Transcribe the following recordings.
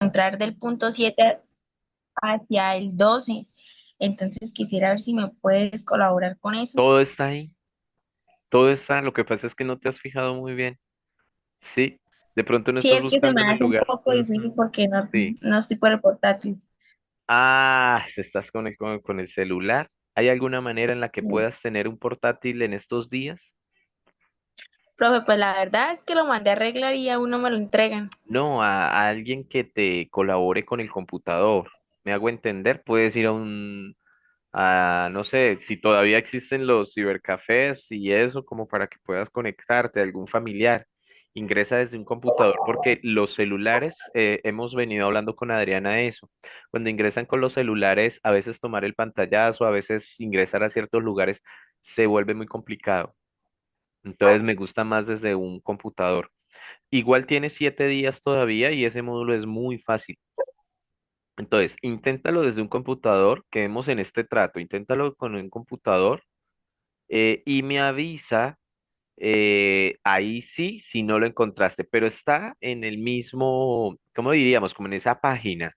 encontrar del punto 7 hacia el 12. Entonces quisiera ver si me puedes colaborar con eso. Todo está ahí, todo está. Lo que pasa es que no te has fijado muy bien. Sí, de pronto no Sí, estás es que se buscando me en el hace un lugar. poco difícil Ujú, porque sí. no estoy por el portátil. Ah, se estás con el celular. ¿Hay alguna manera en la que Sí. puedas tener un portátil en estos días? Profe, pues la verdad es que lo mandé a arreglar y aún no me lo entregan. No, a alguien que te colabore con el computador. ¿Me hago entender? Puedes ir no sé, si todavía existen los cibercafés y eso, como para que puedas conectarte a algún familiar. Ingresa desde un computador porque los celulares, hemos venido hablando con Adriana de eso. Cuando ingresan con los celulares, a veces tomar el pantallazo, a veces ingresar a ciertos lugares, se vuelve muy complicado. Entonces me gusta más desde un computador. Igual tiene 7 días todavía y ese módulo es muy fácil. Entonces, inténtalo desde un computador, quedemos en este trato, inténtalo con un computador y me avisa, ahí sí, si no lo encontraste, pero está en el mismo, ¿cómo diríamos? Como en esa página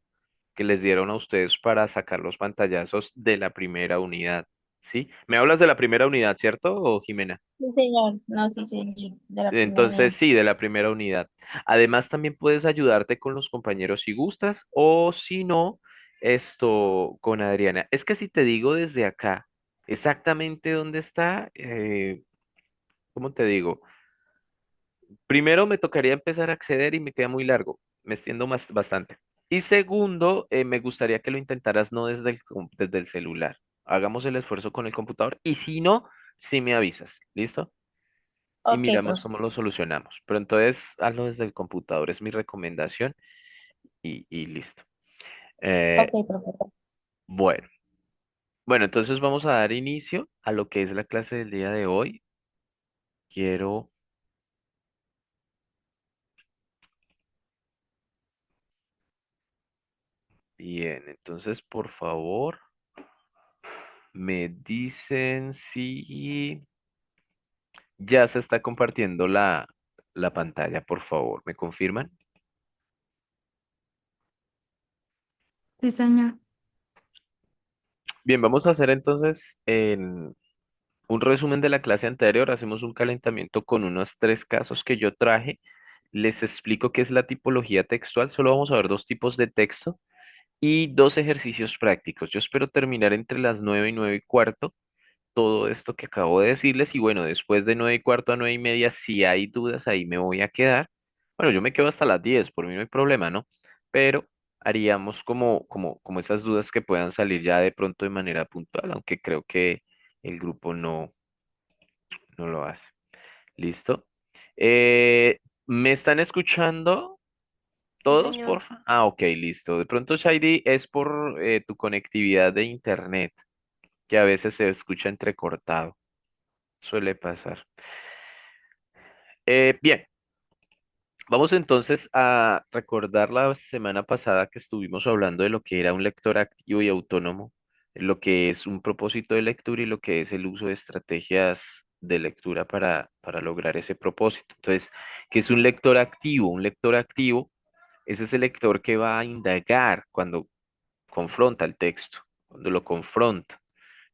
que les dieron a ustedes para sacar los pantallazos de la primera unidad, ¿sí? Me hablas de la primera unidad, ¿cierto, o Jimena? Sí, señor. No, sí, sí, de la primera Entonces, unidad. sí, de la primera unidad. Además, también puedes ayudarte con los compañeros si gustas, o si no, esto con Adriana. Es que si te digo desde acá exactamente dónde está, ¿cómo te digo? Primero me tocaría empezar a acceder y me queda muy largo, me extiendo más bastante. Y segundo, me gustaría que lo intentaras no desde el celular. Hagamos el esfuerzo con el computador y si no, si me avisas, ¿listo? Y Ok, miramos profe. cómo lo solucionamos. Pero entonces hazlo desde el computador, es mi recomendación y listo. Ok, Eh, profe. bueno, bueno, entonces vamos a dar inicio a lo que es la clase del día de hoy. Quiero, bien, entonces por favor me dicen si ya se está compartiendo la pantalla, por favor, ¿me confirman? Sí, señor. Bien, vamos a hacer entonces un resumen de la clase anterior, hacemos un calentamiento con unos 3 casos que yo traje. Les explico qué es la tipología textual. Solo vamos a ver 2 tipos de texto y 2 ejercicios prácticos. Yo espero terminar entre las 9 y 9 y cuarto todo esto que acabo de decirles. Y bueno, después de 9 y cuarto a 9 y media, si hay dudas, ahí me voy a quedar. Bueno, yo me quedo hasta las 10, por mí no hay problema, ¿no? Pero haríamos como esas dudas que puedan salir ya de pronto de manera puntual, aunque creo que el grupo no lo hace. ¿Listo? ¿Me están escuchando Sí, todos, señor. porfa? Ah, ok, listo. De pronto, Shaidi, es por tu conectividad de internet, que a veces se escucha entrecortado. Suele pasar. Bien, vamos entonces a recordar la semana pasada que estuvimos hablando de lo que era un lector activo y autónomo, lo que es un propósito de lectura y lo que es el uso de estrategias de lectura para lograr ese propósito. Entonces, ¿qué es un lector activo? Un lector activo es ese lector que va a indagar cuando confronta el texto, cuando lo confronta.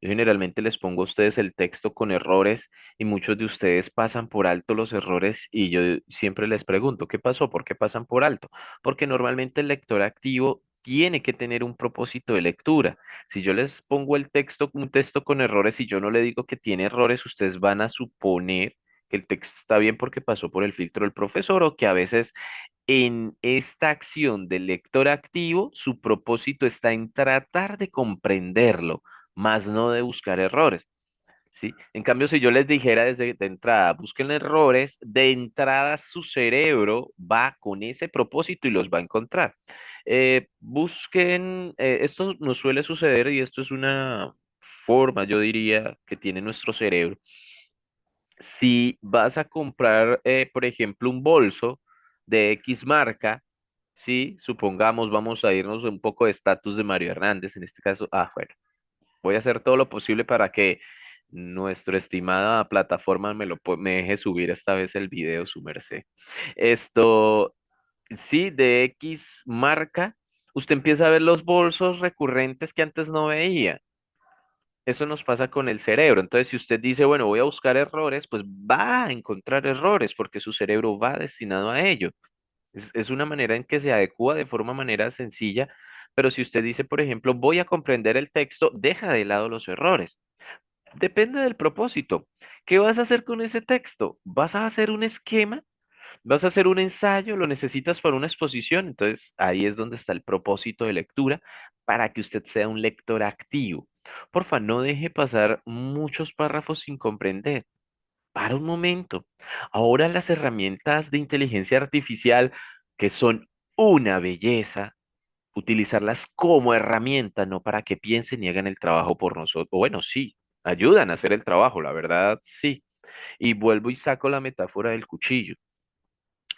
Yo generalmente les pongo a ustedes el texto con errores y muchos de ustedes pasan por alto los errores y yo siempre les pregunto, ¿qué pasó? ¿Por qué pasan por alto? Porque normalmente el lector activo tiene que tener un propósito de lectura. Si yo les pongo un texto con errores y yo no le digo que tiene errores, ustedes van a suponer que el texto está bien porque pasó por el filtro del profesor o que a veces en esta acción del lector activo, su propósito está en tratar de comprenderlo, más no de buscar errores, ¿sí? En cambio, si yo les dijera desde de entrada, busquen errores, de entrada su cerebro va con ese propósito y los va a encontrar. Esto nos suele suceder y esto es una forma, yo diría, que tiene nuestro cerebro. Si vas a comprar, por ejemplo, un bolso de X marca, sí, supongamos, vamos a irnos un poco de estatus de Mario Hernández, en este caso, bueno, voy a hacer todo lo posible para que nuestra estimada plataforma me deje subir esta vez el video, su merced. Esto, sí, de X marca, usted empieza a ver los bolsos recurrentes que antes no veía. Eso nos pasa con el cerebro. Entonces, si usted dice, bueno, voy a buscar errores, pues va a encontrar errores porque su cerebro va destinado a ello. Es una manera en que se adecua de forma manera sencilla, pero si usted dice, por ejemplo, voy a comprender el texto, deja de lado los errores. Depende del propósito. ¿Qué vas a hacer con ese texto? ¿Vas a hacer un esquema? ¿Vas a hacer un ensayo? ¿Lo necesitas para una exposición? Entonces, ahí es donde está el propósito de lectura para que usted sea un lector activo. Porfa, no deje pasar muchos párrafos sin comprender. Para un momento. Ahora las herramientas de inteligencia artificial, que son una belleza, utilizarlas como herramienta, no para que piensen y hagan el trabajo por nosotros. Bueno, sí, ayudan a hacer el trabajo, la verdad, sí. Y vuelvo y saco la metáfora del cuchillo.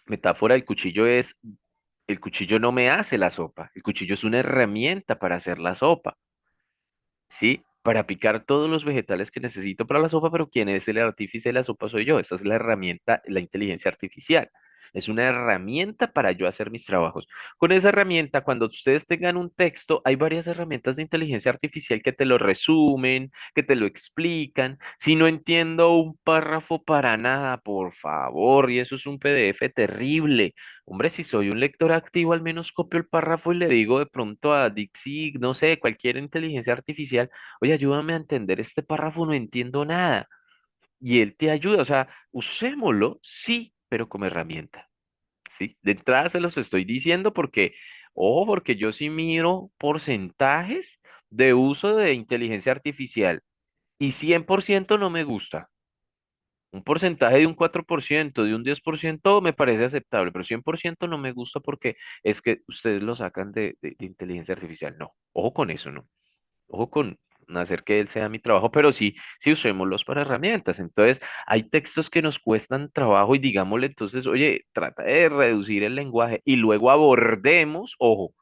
Metáfora del cuchillo es, el cuchillo no me hace la sopa, el cuchillo es una herramienta para hacer la sopa. ¿Sí? Para picar todos los vegetales que necesito para la sopa, pero quien es el artífice de la sopa soy yo. Esa es la herramienta, la inteligencia artificial. Es una herramienta para yo hacer mis trabajos. Con esa herramienta, cuando ustedes tengan un texto, hay varias herramientas de inteligencia artificial que te lo resumen, que te lo explican. Si no entiendo un párrafo para nada, por favor, y eso es un PDF terrible. Hombre, si soy un lector activo, al menos copio el párrafo y le digo de pronto a Dixie, no sé, cualquier inteligencia artificial, oye, ayúdame a entender este párrafo, no entiendo nada. Y él te ayuda, o sea, usémoslo, sí, pero como herramienta, ¿sí? De entrada se los estoy diciendo porque, ojo, porque yo sí miro porcentajes de uso de inteligencia artificial y 100% no me gusta. Un porcentaje de un 4%, de un 10% me parece aceptable, pero 100% no me gusta porque es que ustedes lo sacan de inteligencia artificial. No, ojo con eso, ¿no? Ojo con hacer que él sea mi trabajo, pero sí, sí usémoslos para herramientas. Entonces, hay textos que nos cuestan trabajo y digámosle entonces, oye, trata de reducir el lenguaje y luego abordemos, ojo.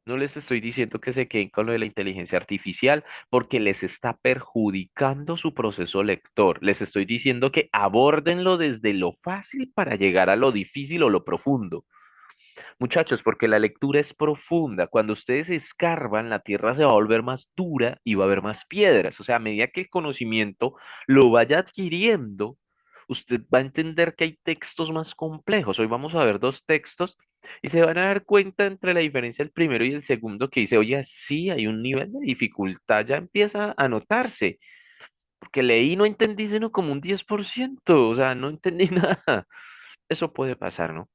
No les estoy diciendo que se queden con lo de la inteligencia artificial porque les está perjudicando su proceso lector. Les estoy diciendo que abórdenlo desde lo fácil para llegar a lo difícil o lo profundo. Muchachos, porque la lectura es profunda. Cuando ustedes escarban, la tierra se va a volver más dura y va a haber más piedras. O sea, a medida que el conocimiento lo vaya adquiriendo, usted va a entender que hay textos más complejos. Hoy vamos a ver dos textos y se van a dar cuenta entre la diferencia del primero y el segundo que dice, oye, sí, hay un nivel de dificultad, ya empieza a notarse. Porque leí y no entendí sino como un 10%, o sea, no entendí nada. Eso puede pasar, ¿no?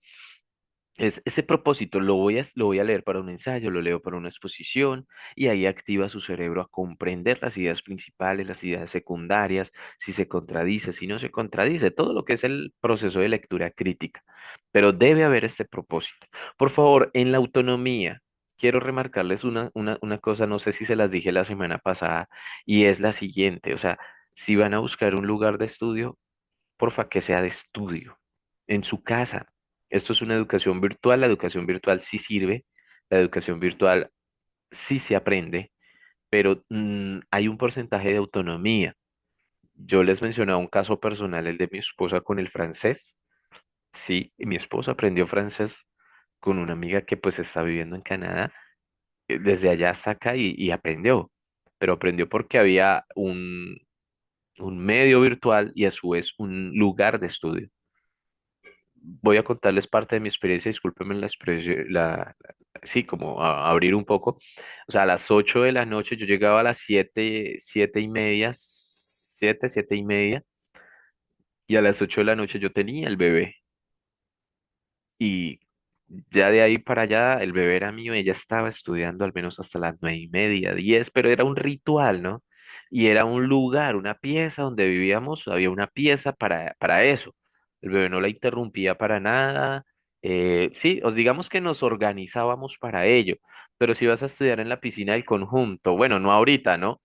Es ese propósito, lo voy a leer para un ensayo, lo leo para una exposición y ahí activa su cerebro a comprender las ideas principales, las ideas secundarias, si se contradice, si no se contradice, todo lo que es el proceso de lectura crítica. Pero debe haber este propósito. Por favor, en la autonomía, quiero remarcarles una cosa, no sé si se las dije la semana pasada, y es la siguiente, o sea, si van a buscar un lugar de estudio, porfa, que sea de estudio, en su casa. Esto es una educación virtual, la educación virtual sí sirve, la educación virtual sí se aprende, pero hay un porcentaje de autonomía. Yo les mencionaba un caso personal, el de mi esposa con el francés. Sí, y mi esposa aprendió francés con una amiga que pues está viviendo en Canadá, desde allá hasta acá y aprendió, pero aprendió porque había un medio virtual y a su vez un lugar de estudio. Voy a contarles parte de mi experiencia, discúlpenme la expresión, sí, como abrir un poco. O sea, a las 8 de la noche yo llegaba a las 7, 7:30, 7, 7:30, y a las 8 de la noche yo tenía el bebé. Y ya de ahí para allá el bebé era mío, ella estaba estudiando al menos hasta las 9:30, 10, pero era un ritual, ¿no? Y era un lugar, una pieza donde vivíamos, había una pieza para eso. El bebé no la interrumpía para nada. Sí, os digamos que nos organizábamos para ello, pero si vas a estudiar en la piscina del conjunto, bueno, no ahorita, ¿no?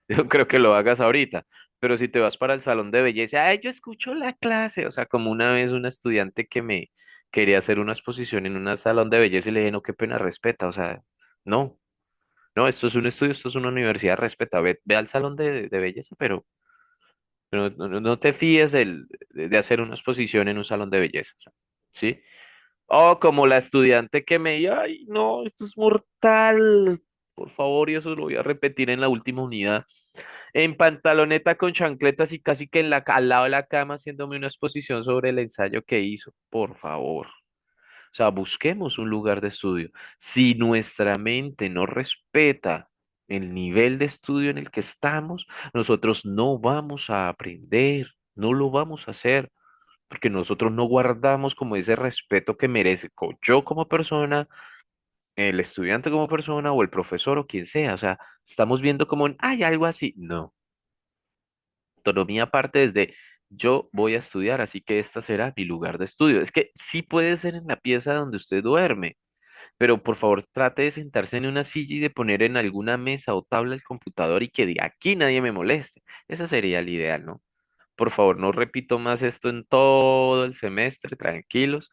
Yo creo que lo hagas ahorita, pero si te vas para el salón de belleza, ay, yo escucho la clase, o sea, como una vez una estudiante que me quería hacer una exposición en un salón de belleza y le dije, no, qué pena, respeta, o sea, no, no, esto es un estudio, esto es una universidad, respeta, ve al salón de belleza, pero no te fíes de hacer una exposición en un salón de belleza, o sea, ¿sí? Oh, como la estudiante que me dijo, ay, no, esto es mortal. Por favor, y eso lo voy a repetir en la última unidad. En pantaloneta con chancletas y casi que al lado de la cama haciéndome una exposición sobre el ensayo que hizo. Por favor. O sea, busquemos un lugar de estudio. Si nuestra mente no respeta el nivel de estudio en el que estamos, nosotros no vamos a aprender, no lo vamos a hacer, porque nosotros no guardamos como ese respeto que merece yo como persona, el estudiante como persona o el profesor o quien sea. O sea, estamos viendo como, hay algo así. No, autonomía aparte desde yo voy a estudiar, así que esta será mi lugar de estudio. Es que sí puede ser en la pieza donde usted duerme, pero por favor trate de sentarse en una silla y de poner en alguna mesa o tabla el computador y que de aquí nadie me moleste. Ese sería el ideal, ¿no? Por favor, no repito más esto en todo el semestre, tranquilos.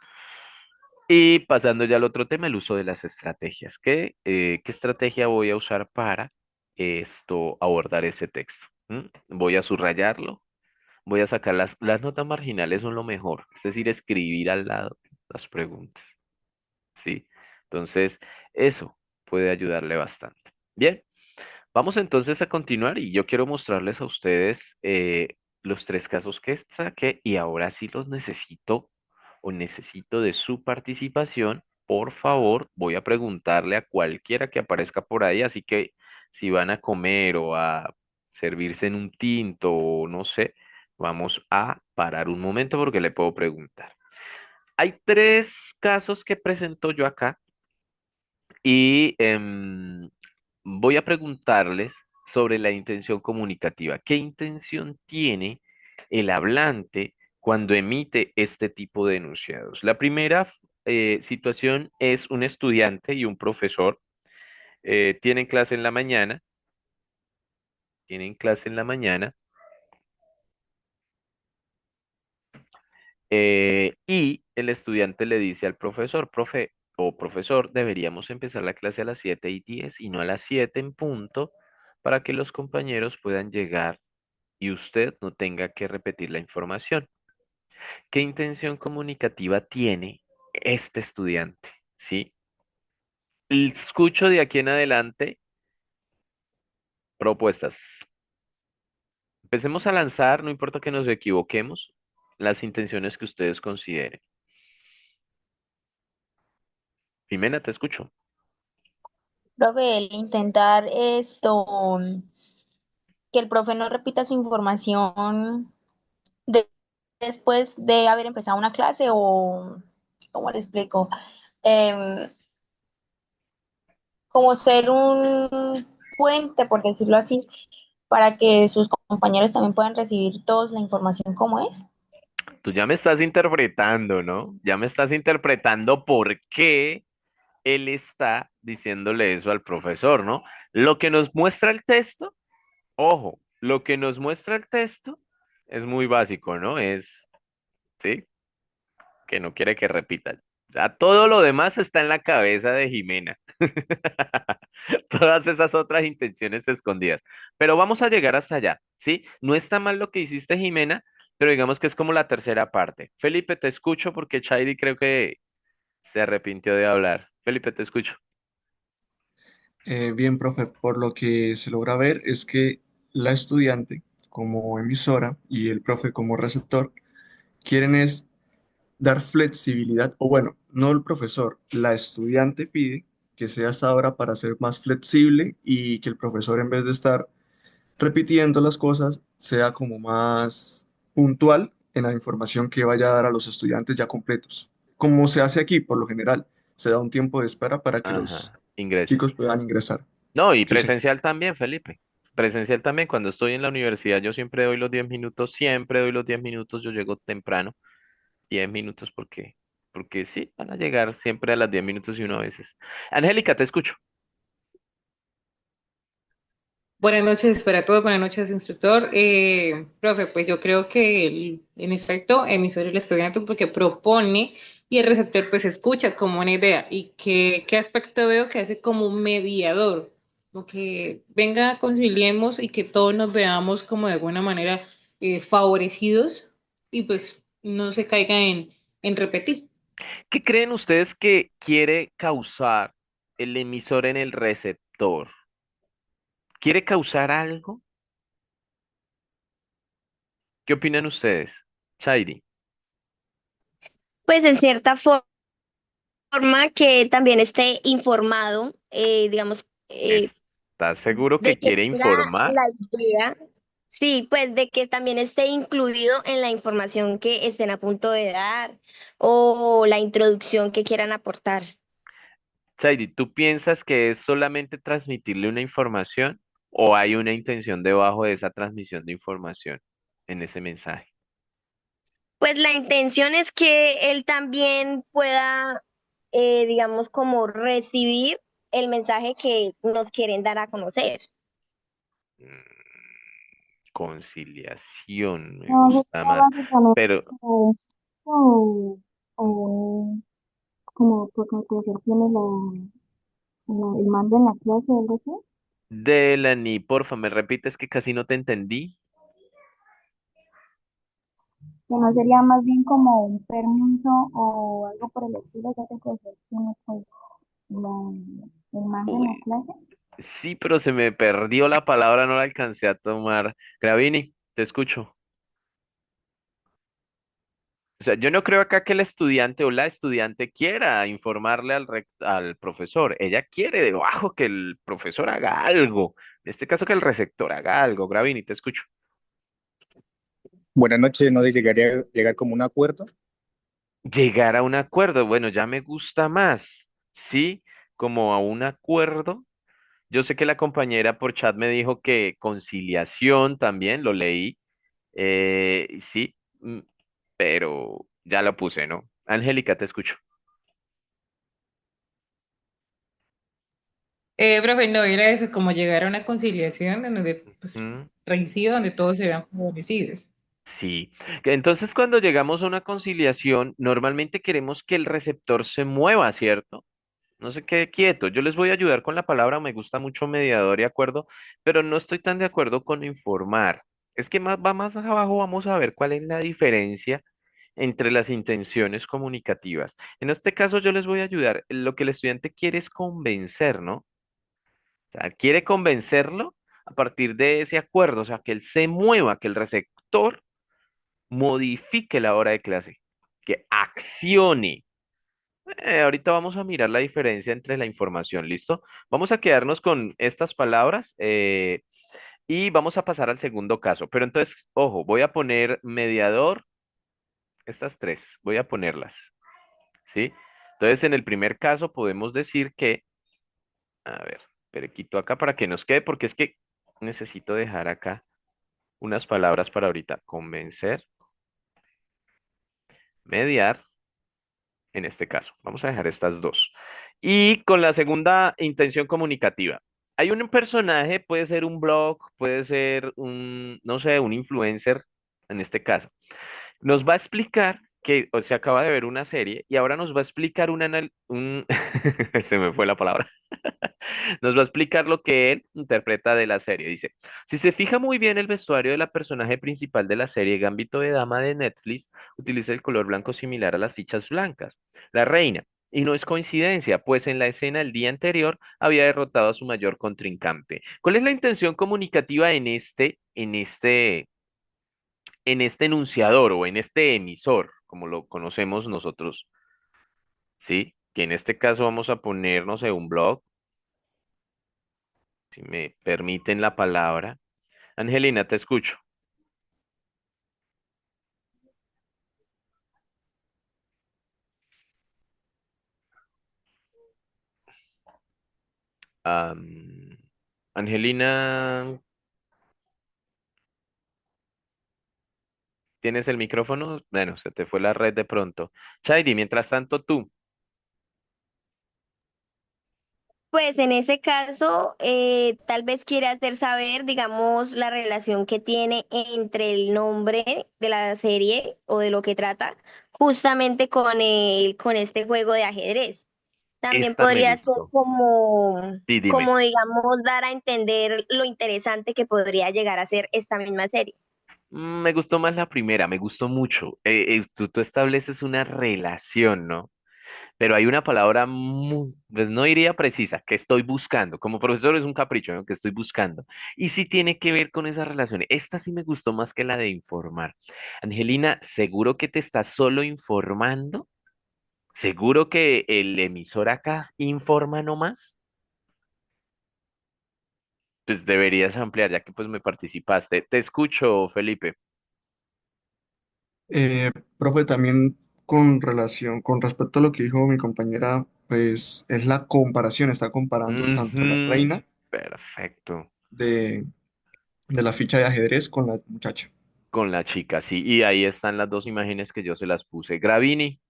Y pasando ya al otro tema, el uso de las estrategias. ¿Qué estrategia voy a usar para abordar ese texto? Voy a subrayarlo, voy a sacar las notas marginales son lo mejor, es decir, escribir al lado las preguntas, ¿sí? Entonces, eso puede ayudarle bastante. Bien, vamos entonces a continuar y yo quiero mostrarles a ustedes los tres casos que saqué y ahora sí los necesito o necesito de su participación. Por favor, voy a preguntarle a cualquiera que aparezca por ahí, así que si van a comer o a servirse en un tinto o no sé, vamos a parar un momento porque le puedo preguntar. Hay tres casos que presento yo acá y voy a preguntarles sobre la intención comunicativa. ¿Qué intención tiene el hablante cuando emite este tipo de enunciados? La primera situación es un estudiante y un profesor. Tienen clase en la mañana, tienen clase en la mañana, y el estudiante le dice al profesor, profe o profesor, deberíamos empezar la clase a las 7:10 y no a las 7 en punto para que los compañeros puedan llegar y usted no tenga que repetir la información. ¿Qué intención comunicativa tiene este estudiante? ¿Sí? Escucho de aquí en adelante propuestas. Empecemos a lanzar, no importa que nos equivoquemos, las intenciones que ustedes consideren. Jimena, te escucho. Profe, el intentar esto, que el profe no repita su información de- después de haber empezado una clase o, ¿cómo le explico? Em, Como ser un puente, por decirlo así, para que sus compañeros también puedan recibir todos la información como es. Tú ya me estás interpretando, ¿no? Ya me estás interpretando por qué él está diciéndole eso al profesor, ¿no? Lo que nos muestra el texto, ojo, lo que nos muestra el texto es muy básico, ¿no? ¿Sí? Que no quiere que repitan. Ya todo lo demás está en la cabeza de Jimena. Todas esas otras intenciones escondidas. Pero vamos a llegar hasta allá, ¿sí? No está mal lo que hiciste, Jimena, pero digamos que es como la tercera parte. Felipe, te escucho porque Chairi creo que se arrepintió de hablar. Felipe, te escucho. Bien, profe, por lo que se logra ver es que la estudiante como emisora y el profe como receptor quieren es dar flexibilidad, o bueno, no el profesor, la estudiante pide que sea esta hora para ser más flexible y que el profesor en vez de estar repitiendo las cosas sea como más puntual en la información que vaya a dar a los estudiantes ya completos. Como se hace aquí, por lo general, se da un tiempo de espera para que los Ajá, ingresen. chicos puedan ingresar. No, y Sí, señor. presencial también, Felipe. Presencial también, cuando estoy en la universidad, yo siempre doy los 10 minutos, siempre doy los 10 minutos, yo llego temprano, 10 minutos porque sí, van a llegar siempre a las 10 minutos y uno a veces. Angélica, te escucho. Buenas noches para todos, buenas noches, instructor. Profe, pues yo creo que en efecto, emisor y el estudiante porque propone y el receptor pues escucha como una idea. ¿Y qué aspecto veo que hace como un mediador? Como que venga, conciliemos y que todos nos veamos como de alguna manera favorecidos y pues no se caiga en repetir. ¿Qué creen ustedes que quiere causar el emisor en el receptor? ¿Quiere causar algo? ¿Qué opinan ustedes? Chairi, Pues en cierta forma que también esté informado, digamos, ¿estás seguro de que que quiere tenga informar? la idea, sí, pues de que también esté incluido en la información que estén a punto de dar o la introducción que quieran aportar. Chairi, ¿tú piensas que es solamente transmitirle una información o hay una intención debajo de esa transmisión de información en ese mensaje? Pues la intención es que él también pueda, digamos, como recibir el mensaje que nos quieren dar a conocer. Mm, Conciliación, me No, eso gusta está más. básicamente Pero como, o como porque el profesor tiene el mando en la clase o algo así, Delany, porfa, ¿me repites que casi no te entendí? que no sería más bien como un permiso o algo por el estilo, ya que el profesor tiene pues el mando en la Uy, clase. sí, pero se me perdió la palabra, no la alcancé a tomar. Gravini, te escucho. O sea, yo no creo acá que el estudiante o la estudiante quiera informarle al profesor. Ella quiere debajo que el profesor haga algo. En este caso, que el receptor haga algo. Gravini, te escucho. Buenas noches, no sé, llegar como un acuerdo. Llegar a un acuerdo. Bueno, ya me gusta más. Sí, como a un acuerdo. Yo sé que la compañera por chat me dijo que conciliación también, lo leí. Sí, pero ya lo puse, ¿no? Angélica, te escucho. Profe, no era eso, como llegar a una conciliación en donde, pues, Ujú. reincide, donde todos se vean favorecidos. Sí, entonces cuando llegamos a una conciliación, normalmente queremos que el receptor se mueva, ¿cierto? No se quede quieto. Yo les voy a ayudar con la palabra, me gusta mucho mediador y acuerdo, pero no estoy tan de acuerdo con informar. Es que va más abajo, vamos a ver cuál es la diferencia entre las intenciones comunicativas. En este caso yo les voy a ayudar. Lo que el estudiante quiere es convencer, ¿no? O sea, quiere convencerlo a partir de ese acuerdo, o sea, que él se mueva, que el receptor modifique la hora de clase, que accione. Ahorita vamos a mirar la diferencia entre la información, ¿listo? Vamos a quedarnos con estas palabras y vamos a pasar al segundo caso. Pero entonces, ojo, voy a poner mediador, estas tres, voy a ponerlas, ¿sí? Entonces, en el primer caso podemos decir que, a ver, perequito acá para que nos quede, porque es que necesito dejar acá unas palabras para ahorita. Convencer, mediar en este caso. Vamos a dejar estas dos. Y con la segunda intención comunicativa. Hay un personaje, puede ser un blog, puede ser un, no sé, un influencer, en este caso. Nos va a explicar que se acaba de ver una serie y ahora nos va a explicar se me fue la palabra. Nos va a explicar lo que él interpreta de la serie. Dice, si se fija muy bien el vestuario de la personaje principal de la serie Gambito de Dama de Netflix, utiliza el color blanco similar a las fichas blancas. La reina. Y no es coincidencia, pues en la escena el día anterior había derrotado a su mayor contrincante. ¿Cuál es la intención comunicativa en este enunciador o en este emisor, como lo conocemos nosotros? ¿Sí? Que en este caso vamos a poner, no sé, un blog, si me permiten la palabra. Angelina, te escucho. Am, Angelina, ¿tienes el micrófono? Bueno, se te fue la red de pronto. Chaidi, mientras tanto tú. Pues en ese caso, tal vez quiere hacer saber, digamos, la relación que tiene entre el nombre de la serie o de lo que trata, justamente con este juego de ajedrez. También Esta me podría ser gustó. como, Sí, como, dime. digamos, dar a entender lo interesante que podría llegar a ser esta misma serie. Me gustó más la primera, me gustó mucho. Tú estableces una relación, ¿no? Pero hay una palabra, pues no diría precisa, que estoy buscando. Como profesor es un capricho, ¿no? Que estoy buscando. Y sí tiene que ver con esas relaciones. Esta sí me gustó más que la de informar. Angelina, ¿seguro que te estás solo informando? ¿Seguro que el emisor acá informa nomás? Pues deberías ampliar, ya que pues me participaste. Te escucho, Felipe. Profe, también con respecto a lo que dijo mi compañera, pues es la comparación, está comparando tanto la Ujú, reina perfecto. de, de la ficha de ajedrez con la muchacha. Con la chica, sí. Y ahí están las dos imágenes que yo se las puse. Gravini,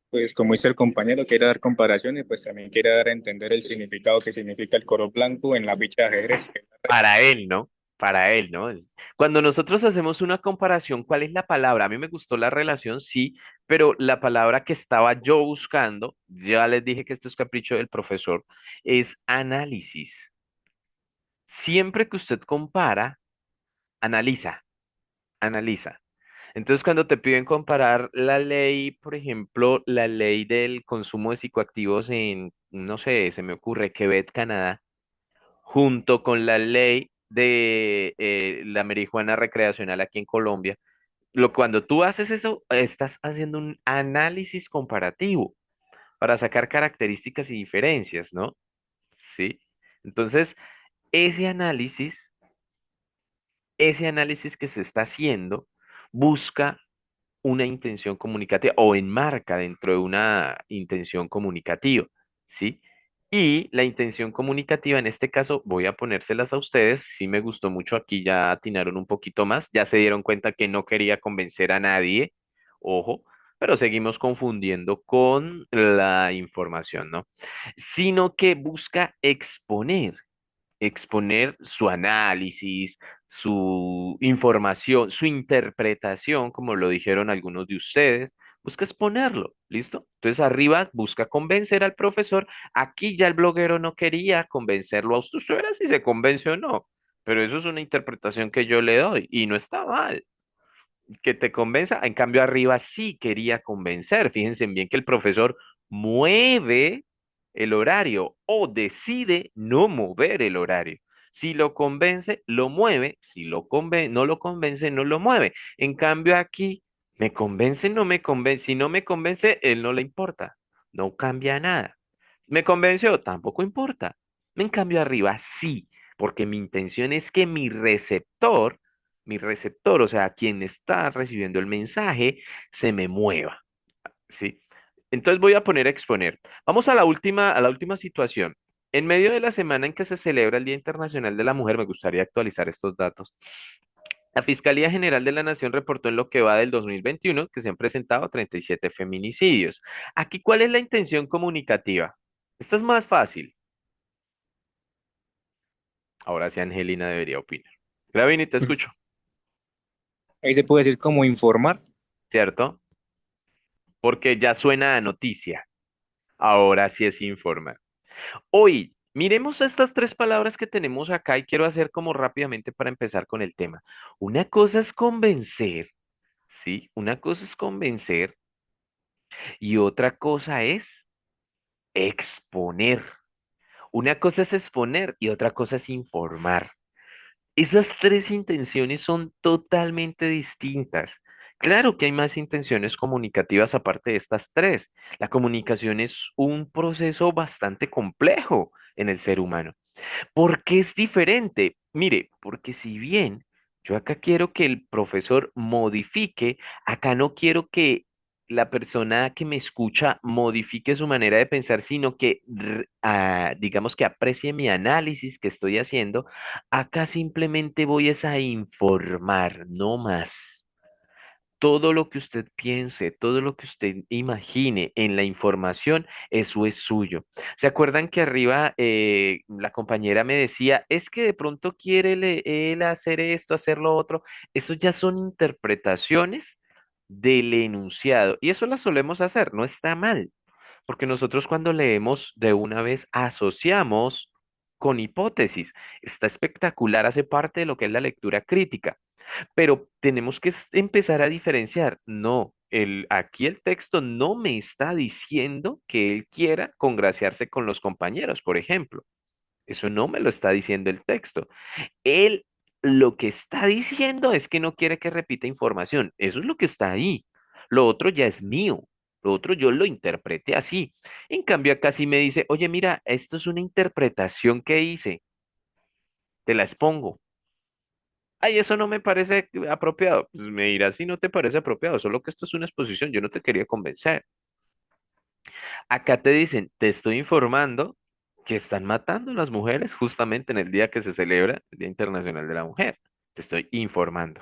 Pues como dice el compañero, quiere dar comparaciones, pues también quiere dar a entender el significado que significa el color blanco en la ficha de ajedrez. para él, ¿no? Para él, ¿no? Cuando nosotros hacemos una comparación, ¿cuál es la palabra? A mí me gustó la relación, sí, pero la palabra que estaba yo buscando, ya les dije que esto es capricho del profesor, es análisis. Siempre que usted compara, analiza, analiza. Entonces, cuando te piden comparar la ley, por ejemplo, la ley del consumo de psicoactivos en, no sé, se me ocurre, Quebec, Canadá, junto con la ley de la marihuana recreacional aquí en Colombia, cuando tú haces eso, estás haciendo un análisis comparativo para sacar características y diferencias, ¿no? Sí. Entonces, ese análisis, ese análisis que se está haciendo, busca una intención comunicativa o enmarca dentro de una intención comunicativa, ¿sí? Y la intención comunicativa, en este caso, voy a ponérselas a ustedes. Sí me gustó mucho, aquí ya atinaron un poquito más, ya se dieron cuenta que no quería convencer a nadie, ojo, pero seguimos confundiendo con la información, ¿no? Sino que busca exponer su análisis, su información, su interpretación, como lo dijeron algunos de ustedes, busca exponerlo, ¿listo? Entonces arriba busca convencer al profesor, aquí ya el bloguero no quería convencerlo a usted, usted verá si se convence o no, pero eso es una interpretación que yo le doy y no está mal que te convenza. En cambio, arriba sí quería convencer. Fíjense bien que el profesor mueve el horario o decide no mover el horario. Si lo convence, lo mueve. Si no lo convence, no lo mueve. En cambio, aquí me convence, no me convence. Si no me convence, él no le importa. No cambia nada. ¿Me convenció? Tampoco importa. En cambio, arriba sí, porque mi intención es que mi receptor, o sea, quien está recibiendo el mensaje, se me mueva, ¿sí? Entonces voy a poner a exponer. Vamos a la última situación. En medio de la semana en que se celebra el Día Internacional de la Mujer, me gustaría actualizar estos datos. La Fiscalía General de la Nación reportó en lo que va del 2021 que se han presentado 37 feminicidios. Aquí, ¿cuál es la intención comunicativa? Esta es más fácil. Ahora sí, Angelina debería opinar. Gravini, te escucho, Ahí se puede decir como informar. ¿cierto? Porque ya suena a noticia. Ahora sí es informar. Hoy, miremos estas tres palabras que tenemos acá y quiero hacer como rápidamente para empezar con el tema. Una cosa es convencer, ¿sí? Una cosa es convencer y otra cosa es exponer. Una cosa es exponer y otra cosa es informar. Esas tres intenciones son totalmente distintas. Claro que hay más intenciones comunicativas aparte de estas tres. La comunicación es un proceso bastante complejo en el ser humano. ¿Por qué es diferente? Mire, porque si bien yo acá quiero que el profesor modifique, acá no quiero que la persona que me escucha modifique su manera de pensar, sino que, digamos que aprecie mi análisis que estoy haciendo. Acá simplemente voy es a informar, no más. Todo lo que usted piense, todo lo que usted imagine en la información, eso es suyo. ¿Se acuerdan que arriba la compañera me decía, es que de pronto quiere él hacer esto, hacer lo otro? Eso ya son interpretaciones del enunciado y eso las solemos hacer, no está mal, porque nosotros cuando leemos de una vez asociamos con hipótesis. Está espectacular, hace parte de lo que es la lectura crítica, pero tenemos que empezar a diferenciar. No, aquí el texto no me está diciendo que él quiera congraciarse con los compañeros, por ejemplo. Eso no me lo está diciendo el texto. Él lo que está diciendo es que no quiere que repita información. Eso es lo que está ahí. Lo otro ya es mío. Lo otro yo lo interpreté así. En cambio, acá sí me dice, oye, mira, esto es una interpretación que hice. Te la expongo. Ay, eso no me parece apropiado. Pues me dirás si no te parece apropiado, solo que esto es una exposición, yo no te quería convencer. Acá te dicen, te estoy informando que están matando a las mujeres justamente en el día que se celebra el Día Internacional de la Mujer. Te estoy informando.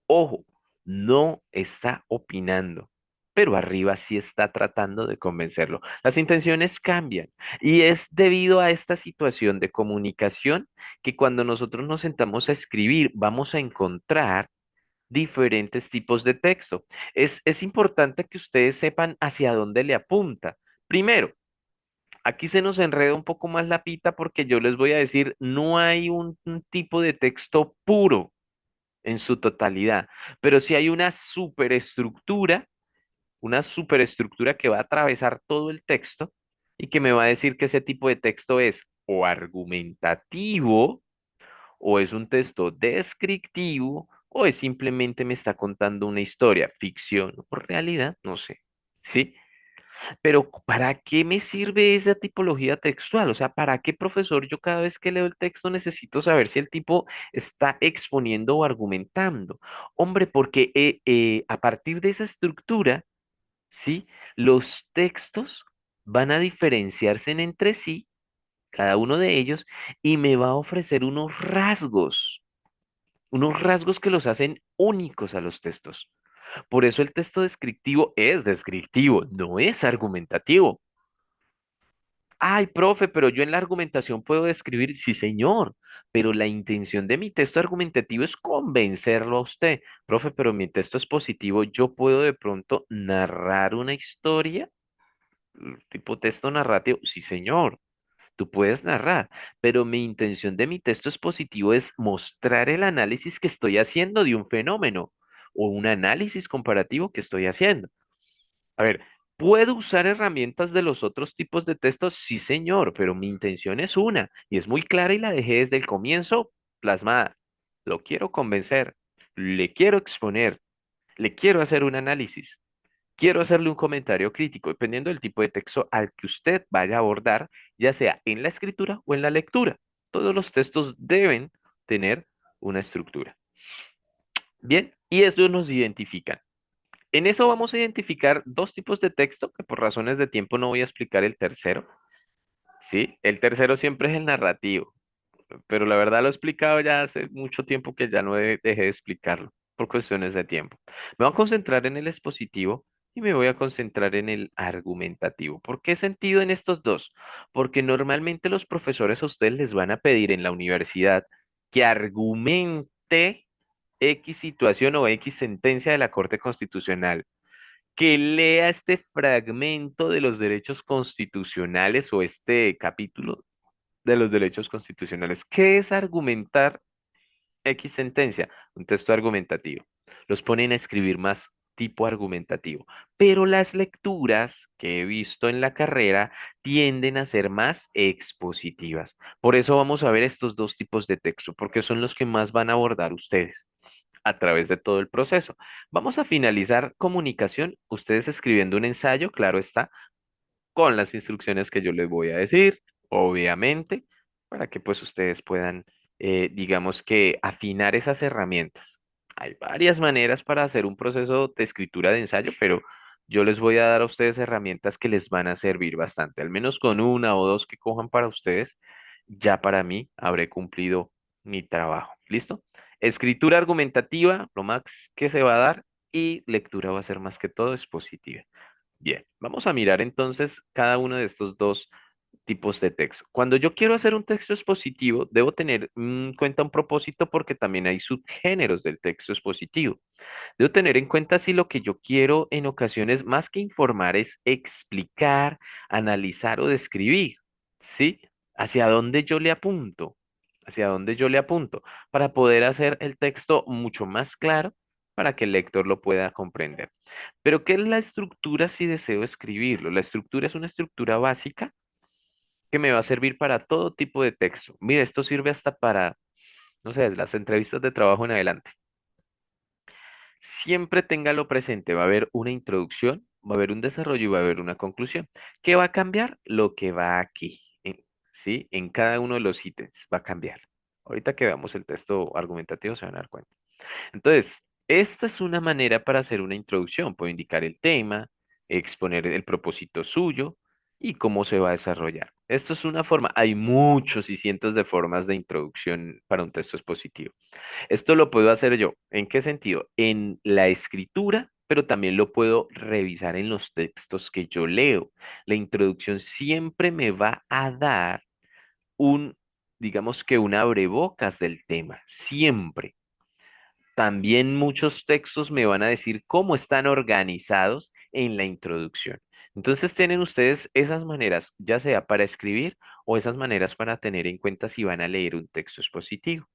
Ojo, no está opinando, pero arriba sí está tratando de convencerlo. Las intenciones cambian y es debido a esta situación de comunicación que cuando nosotros nos sentamos a escribir vamos a encontrar diferentes tipos de texto. Es importante que ustedes sepan hacia dónde le apunta. Primero, aquí se nos enreda un poco más la pita porque yo les voy a decir, no hay un tipo de texto puro en su totalidad, pero sí hay una superestructura que va a atravesar todo el texto y que me va a decir que ese tipo de texto es o argumentativo, o es un texto descriptivo, o es simplemente me está contando una historia, ficción o realidad, no sé. ¿Sí? Pero ¿para qué me sirve esa tipología textual? O sea, ¿para qué, profesor, yo cada vez que leo el texto necesito saber si el tipo está exponiendo o argumentando? Hombre, porque a partir de esa estructura, ¿sí? Los textos van a diferenciarse entre sí, cada uno de ellos, y me va a ofrecer unos rasgos que los hacen únicos a los textos. Por eso el texto descriptivo es descriptivo, no es argumentativo. Ay, profe, pero yo en la argumentación puedo describir, sí, señor, pero la intención de mi texto argumentativo es convencerlo a usted. Profe, pero mi texto es positivo, yo puedo de pronto narrar una historia, tipo texto narrativo, sí, señor. Tú puedes narrar, pero mi intención de mi texto expositivo es mostrar el análisis que estoy haciendo de un fenómeno o un análisis comparativo que estoy haciendo. A ver, ¿puedo usar herramientas de los otros tipos de textos? Sí, señor, pero mi intención es una y es muy clara y la dejé desde el comienzo plasmada. Lo quiero convencer, le quiero exponer, le quiero hacer un análisis. Quiero hacerle un comentario crítico, dependiendo del tipo de texto al que usted vaya a abordar, ya sea en la escritura o en la lectura. Todos los textos deben tener una estructura. Bien, y esto nos identifican. En eso vamos a identificar dos tipos de texto, que por razones de tiempo no voy a explicar el tercero. ¿Sí? El tercero siempre es el narrativo, pero la verdad lo he explicado ya hace mucho tiempo que ya no dejé de explicarlo por cuestiones de tiempo. Me voy a concentrar en el expositivo y me voy a concentrar en el argumentativo. ¿Por qué sentido en estos dos? Porque normalmente los profesores a ustedes les van a pedir en la universidad que argumente X situación o X sentencia de la Corte Constitucional, que lea este fragmento de los derechos constitucionales o este capítulo de los derechos constitucionales. ¿Qué es argumentar X sentencia? Un texto argumentativo. Los ponen a escribir más tipo argumentativo. Pero las lecturas que he visto en la carrera tienden a ser más expositivas. Por eso vamos a ver estos dos tipos de texto, porque son los que más van a abordar ustedes a través de todo el proceso. Vamos a finalizar comunicación, ustedes escribiendo un ensayo, claro está, con las instrucciones que yo les voy a decir, obviamente, para que pues ustedes puedan, digamos que, afinar esas herramientas. Hay varias maneras para hacer un proceso de escritura de ensayo, pero yo les voy a dar a ustedes herramientas que les van a servir bastante, al menos con una o dos que cojan para ustedes, ya para mí habré cumplido mi trabajo. ¿Listo? Escritura argumentativa, lo más que se va a dar, y lectura va a ser más que todo expositiva. Bien, vamos a mirar entonces cada uno de estos dos tipos de texto. Cuando yo quiero hacer un texto expositivo, debo tener en cuenta un propósito porque también hay subgéneros del texto expositivo. Debo tener en cuenta si lo que yo quiero en ocasiones más que informar es explicar, analizar o describir, ¿sí? ¿Hacia dónde yo le apunto? ¿Hacia dónde yo le apunto? Para poder hacer el texto mucho más claro para que el lector lo pueda comprender. Pero, ¿qué es la estructura si deseo escribirlo? La estructura es una estructura básica que me va a servir para todo tipo de texto. Mire, esto sirve hasta para, no sé, las entrevistas de trabajo en adelante. Siempre téngalo presente, va a haber una introducción, va a haber un desarrollo y va a haber una conclusión. ¿Qué va a cambiar? Lo que va aquí, ¿sí? En cada uno de los ítems va a cambiar. Ahorita que veamos el texto argumentativo se van a dar cuenta. Entonces, esta es una manera para hacer una introducción. Puedo indicar el tema, exponer el propósito suyo y cómo se va a desarrollar. Esto es una forma. Hay muchos y cientos de formas de introducción para un texto expositivo. Esto lo puedo hacer yo. ¿En qué sentido? En la escritura, pero también lo puedo revisar en los textos que yo leo. La introducción siempre me va a dar un, digamos que un abrebocas del tema, siempre. También muchos textos me van a decir cómo están organizados en la introducción. Entonces tienen ustedes esas maneras, ya sea para escribir o esas maneras para tener en cuenta si van a leer un texto expositivo.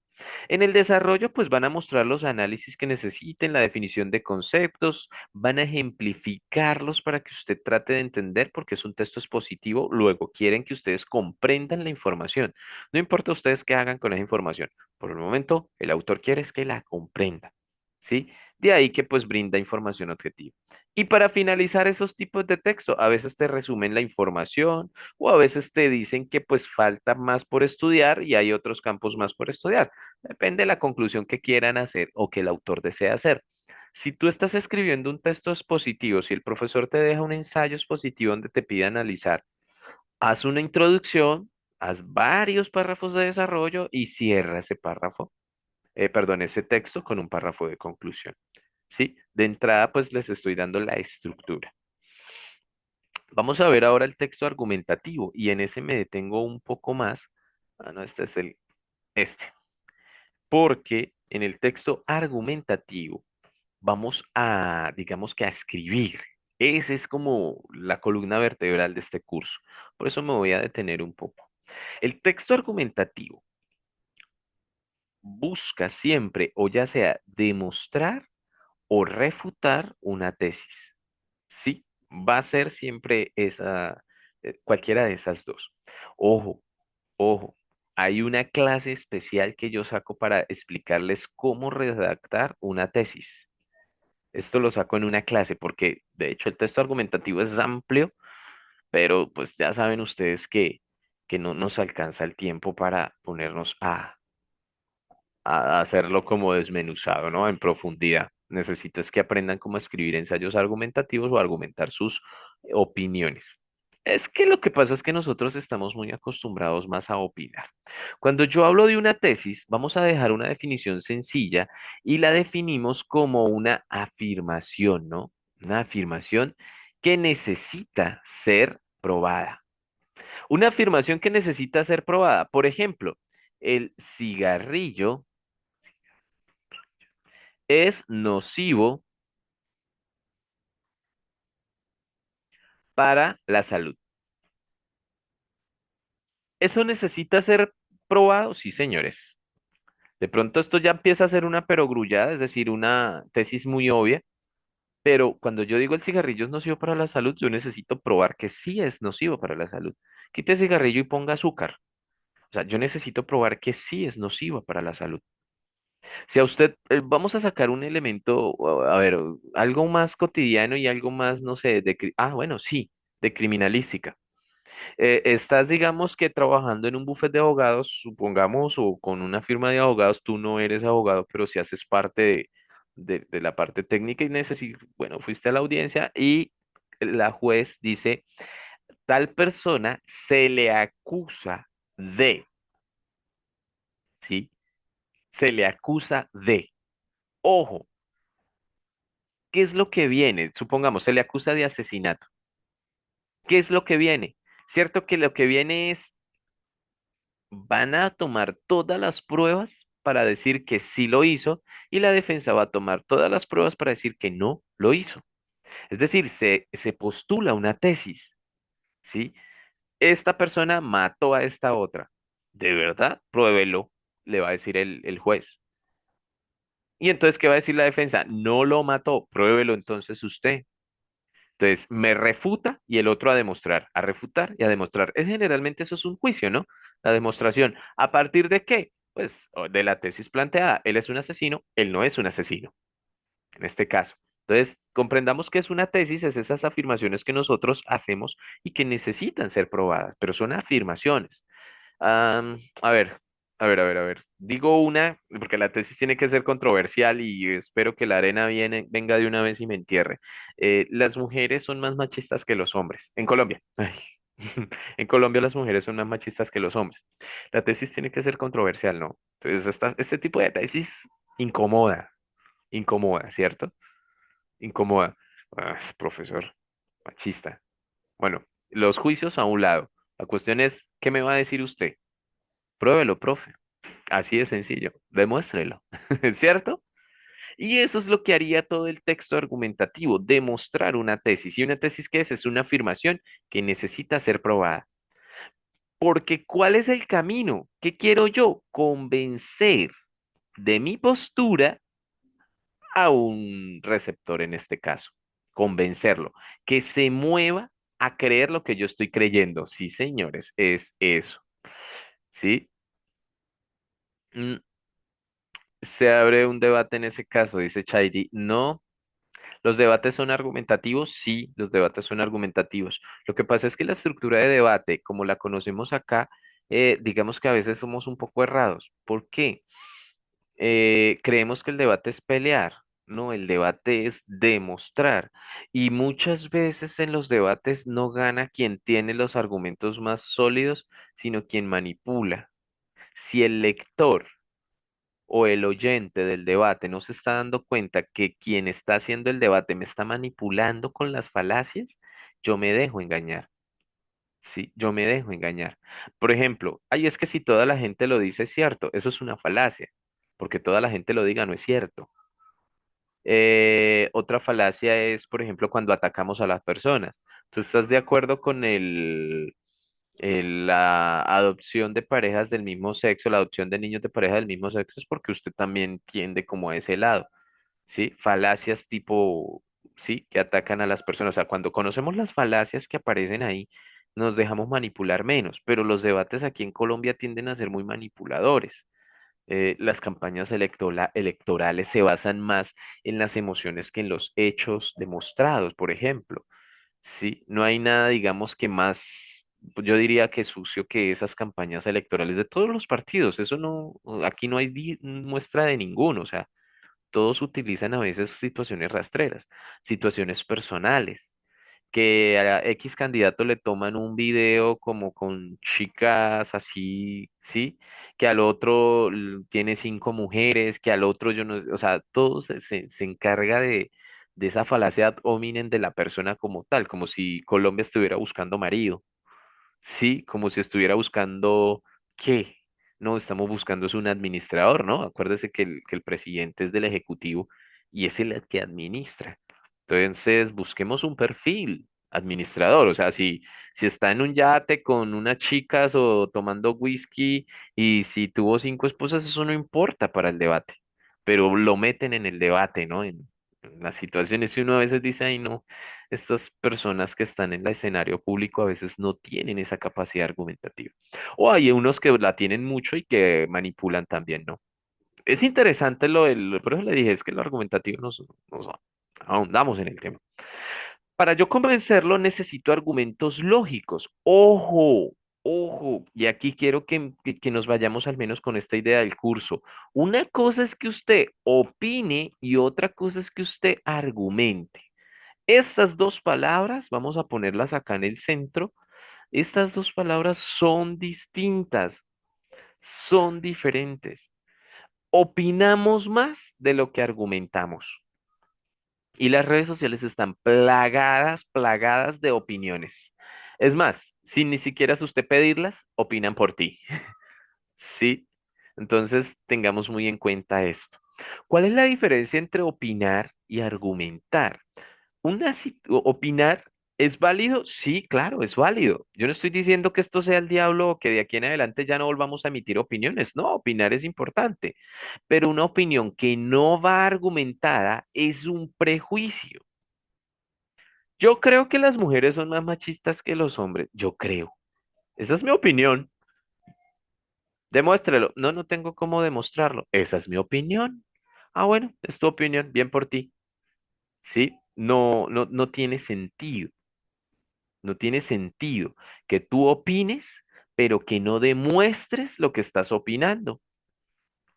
En el desarrollo, pues van a mostrar los análisis que necesiten, la definición de conceptos, van a ejemplificarlos para que usted trate de entender porque es un texto expositivo. Luego quieren que ustedes comprendan la información. No importa ustedes qué hagan con esa información. Por el momento, el autor quiere es que la comprenda, ¿sí? De ahí que pues brinda información objetiva. Y para finalizar esos tipos de texto, a veces te resumen la información o a veces te dicen que pues falta más por estudiar y hay otros campos más por estudiar. Depende de la conclusión que quieran hacer o que el autor desea hacer. Si tú estás escribiendo un texto expositivo, si el profesor te deja un ensayo expositivo donde te pide analizar, haz una introducción, haz varios párrafos de desarrollo y cierra ese párrafo, perdón, ese texto con un párrafo de conclusión. ¿Sí? De entrada, pues les estoy dando la estructura. Vamos a ver ahora el texto argumentativo y en ese me detengo un poco más. Ah, no, este es este. Porque en el texto argumentativo vamos a, digamos que a escribir. Esa es como la columna vertebral de este curso. Por eso me voy a detener un poco. El texto argumentativo busca siempre o ya sea demostrar o refutar una tesis. Sí, va a ser siempre esa, cualquiera de esas dos. Ojo, ojo, hay una clase especial que yo saco para explicarles cómo redactar una tesis. Esto lo saco en una clase porque de hecho el texto argumentativo es amplio, pero pues ya saben ustedes que no nos alcanza el tiempo para ponernos a hacerlo como desmenuzado, ¿no? En profundidad. Necesito es que aprendan cómo escribir ensayos argumentativos o argumentar sus opiniones. Es que lo que pasa es que nosotros estamos muy acostumbrados más a opinar. Cuando yo hablo de una tesis, vamos a dejar una definición sencilla y la definimos como una afirmación, ¿no? Una afirmación que necesita ser probada. Una afirmación que necesita ser probada. Por ejemplo, el cigarrillo es nocivo para la salud. ¿Eso necesita ser probado? Sí, señores. De pronto esto ya empieza a ser una perogrullada, es decir, una tesis muy obvia, pero cuando yo digo el cigarrillo es nocivo para la salud, yo necesito probar que sí es nocivo para la salud. Quite el cigarrillo y ponga azúcar. O sea, yo necesito probar que sí es nocivo para la salud. Si a usted, vamos a sacar un elemento, a ver, algo más cotidiano y algo más, no sé, bueno, sí, de criminalística. Estás, digamos que trabajando en un bufete de abogados, supongamos, o con una firma de abogados, tú no eres abogado, pero si haces parte de la parte técnica y necesitas, bueno, fuiste a la audiencia y la juez dice, tal persona se le acusa de, ¿sí? Se le acusa de, ojo, ¿qué es lo que viene? Supongamos, se le acusa de asesinato. ¿Qué es lo que viene? Cierto que lo que viene es van a tomar todas las pruebas para decir que sí lo hizo y la defensa va a tomar todas las pruebas para decir que no lo hizo. Es decir, se postula una tesis, ¿sí? esta persona mató a esta otra. ¿De verdad? Pruébelo, le va a decir el juez. Y entonces, ¿qué va a decir la defensa? No lo mató, pruébelo entonces usted. Entonces, me refuta y el otro a demostrar, a refutar y a demostrar. Es generalmente eso es un juicio, ¿no? La demostración. ¿A partir de qué? Pues de la tesis planteada. Él es un asesino, él no es un asesino, en este caso. Entonces, comprendamos que es una tesis, es esas afirmaciones que nosotros hacemos y que necesitan ser probadas, pero son afirmaciones. A ver, a ver. Digo una, porque la tesis tiene que ser controversial y espero que la arena venga de una vez y me entierre. Las mujeres son más machistas que los hombres. En Colombia. Ay. En Colombia las mujeres son más machistas que los hombres. La tesis tiene que ser controversial, ¿no? Entonces, este tipo de tesis incomoda, incomoda, ¿cierto? Incomoda. Profesor, machista. Bueno, los juicios a un lado. La cuestión es, ¿qué me va a decir usted? Pruébelo, profe. Así de sencillo. Demuéstrelo. ¿Cierto? Y eso es lo que haría todo el texto argumentativo, demostrar una tesis. ¿Y una tesis qué es? Es una afirmación que necesita ser probada. Porque ¿cuál es el camino? ¿Qué quiero yo? Convencer de mi postura a un receptor en este caso. Convencerlo. Que se mueva a creer lo que yo estoy creyendo. Sí, señores, es eso. ¿Sí? Mm, Se abre un debate en ese caso, dice Chairi. No, los debates son argumentativos, sí, los debates son argumentativos. Lo que pasa es que la estructura de debate, como la conocemos acá, digamos que a veces somos un poco errados. ¿Por qué? Creemos que el debate es pelear, no, el debate es demostrar. Y muchas veces en los debates no gana quien tiene los argumentos más sólidos, sino quien manipula. Si el lector o el oyente del debate no se está dando cuenta que quien está haciendo el debate me está manipulando con las falacias, yo me dejo engañar. Sí, yo me dejo engañar. Por ejemplo, ay, es que si toda la gente lo dice es cierto, eso es una falacia, porque toda la gente lo diga no es cierto. Otra falacia es, por ejemplo, cuando atacamos a las personas. ¿Tú estás de acuerdo con la adopción de parejas del mismo sexo, la adopción de niños de pareja del mismo sexo? Es porque usted también tiende como a ese lado, ¿sí? Falacias tipo, ¿sí? Que atacan a las personas. O sea, cuando conocemos las falacias que aparecen ahí, nos dejamos manipular menos, pero los debates aquí en Colombia tienden a ser muy manipuladores. Las campañas electorales se basan más en las emociones que en los hechos demostrados, por ejemplo. Sí, no hay nada, digamos, que más, yo diría que sucio que esas campañas electorales de todos los partidos. Eso no, aquí no hay muestra de ninguno. O sea, todos utilizan a veces situaciones rastreras, situaciones personales, que a X candidato le toman un video como con chicas así, ¿sí? Que al otro tiene 5 mujeres, que al otro yo no, o sea, todo se encarga de esa falacia ad hominem de la persona como tal, como si Colombia estuviera buscando marido. Sí, como si estuviera buscando qué. No, estamos buscando es un administrador, ¿no? Acuérdese que el presidente es del ejecutivo y es el que administra. Entonces, busquemos un perfil administrador. O sea, si está en un yate con unas chicas o tomando whisky y si tuvo 5 esposas, eso no importa para el debate. Pero lo meten en el debate, ¿no? En las situaciones y uno a veces dice, ay, no, estas personas que están en el escenario público a veces no tienen esa capacidad argumentativa. O hay unos que la tienen mucho y que manipulan también, ¿no? Es interesante por eso le dije, es que lo argumentativo nos ahondamos en el tema. Para yo convencerlo necesito argumentos lógicos. Ojo, ojo, y aquí quiero que nos vayamos al menos con esta idea del curso. Una cosa es que usted opine y otra cosa es que usted argumente. Estas dos palabras, vamos a ponerlas acá en el centro, estas dos palabras son distintas, son diferentes. Opinamos más de lo que argumentamos. Y las redes sociales están plagadas, plagadas de opiniones. Es más, sin ni siquiera usted pedirlas, opinan por ti. ¿Sí? Entonces, tengamos muy en cuenta esto. ¿Cuál es la diferencia entre opinar y argumentar? Opinar ¿Es válido? Sí, claro, es válido. Yo no estoy diciendo que esto sea el diablo o que de aquí en adelante ya no volvamos a emitir opiniones. No, opinar es importante, pero una opinión que no va argumentada es un prejuicio. Yo creo que las mujeres son más machistas que los hombres. Yo creo. Esa es mi opinión. Demuéstrelo. No, no tengo cómo demostrarlo. Esa es mi opinión. Ah, bueno, es tu opinión. Bien por ti. ¿Sí? No, no, no tiene sentido. No tiene sentido que tú opines, pero que no demuestres lo que estás opinando.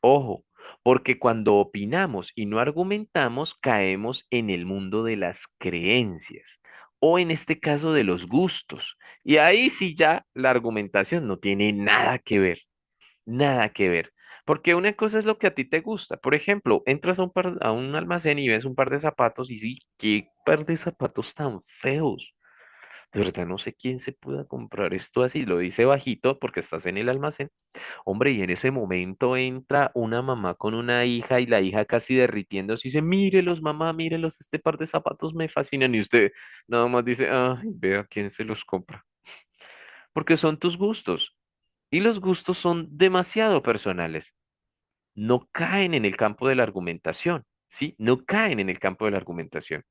Ojo, porque cuando opinamos y no argumentamos, caemos en el mundo de las creencias o en este caso de los gustos. Y ahí sí ya la argumentación no tiene nada que ver, nada que ver. Porque una cosa es lo que a ti te gusta. Por ejemplo, entras a un almacén y ves un par de zapatos y sí, qué par de zapatos tan feos. De verdad, no sé quién se pueda comprar esto así. Lo dice bajito porque estás en el almacén. Hombre, y en ese momento entra una mamá con una hija y la hija casi derritiéndose y dice, mírelos, mamá, mírelos, este par de zapatos me fascinan. Y usted nada más dice, ay, vea quién se los compra. Porque son tus gustos. Y los gustos son demasiado personales. No caen en el campo de la argumentación. ¿Sí? No caen en el campo de la argumentación.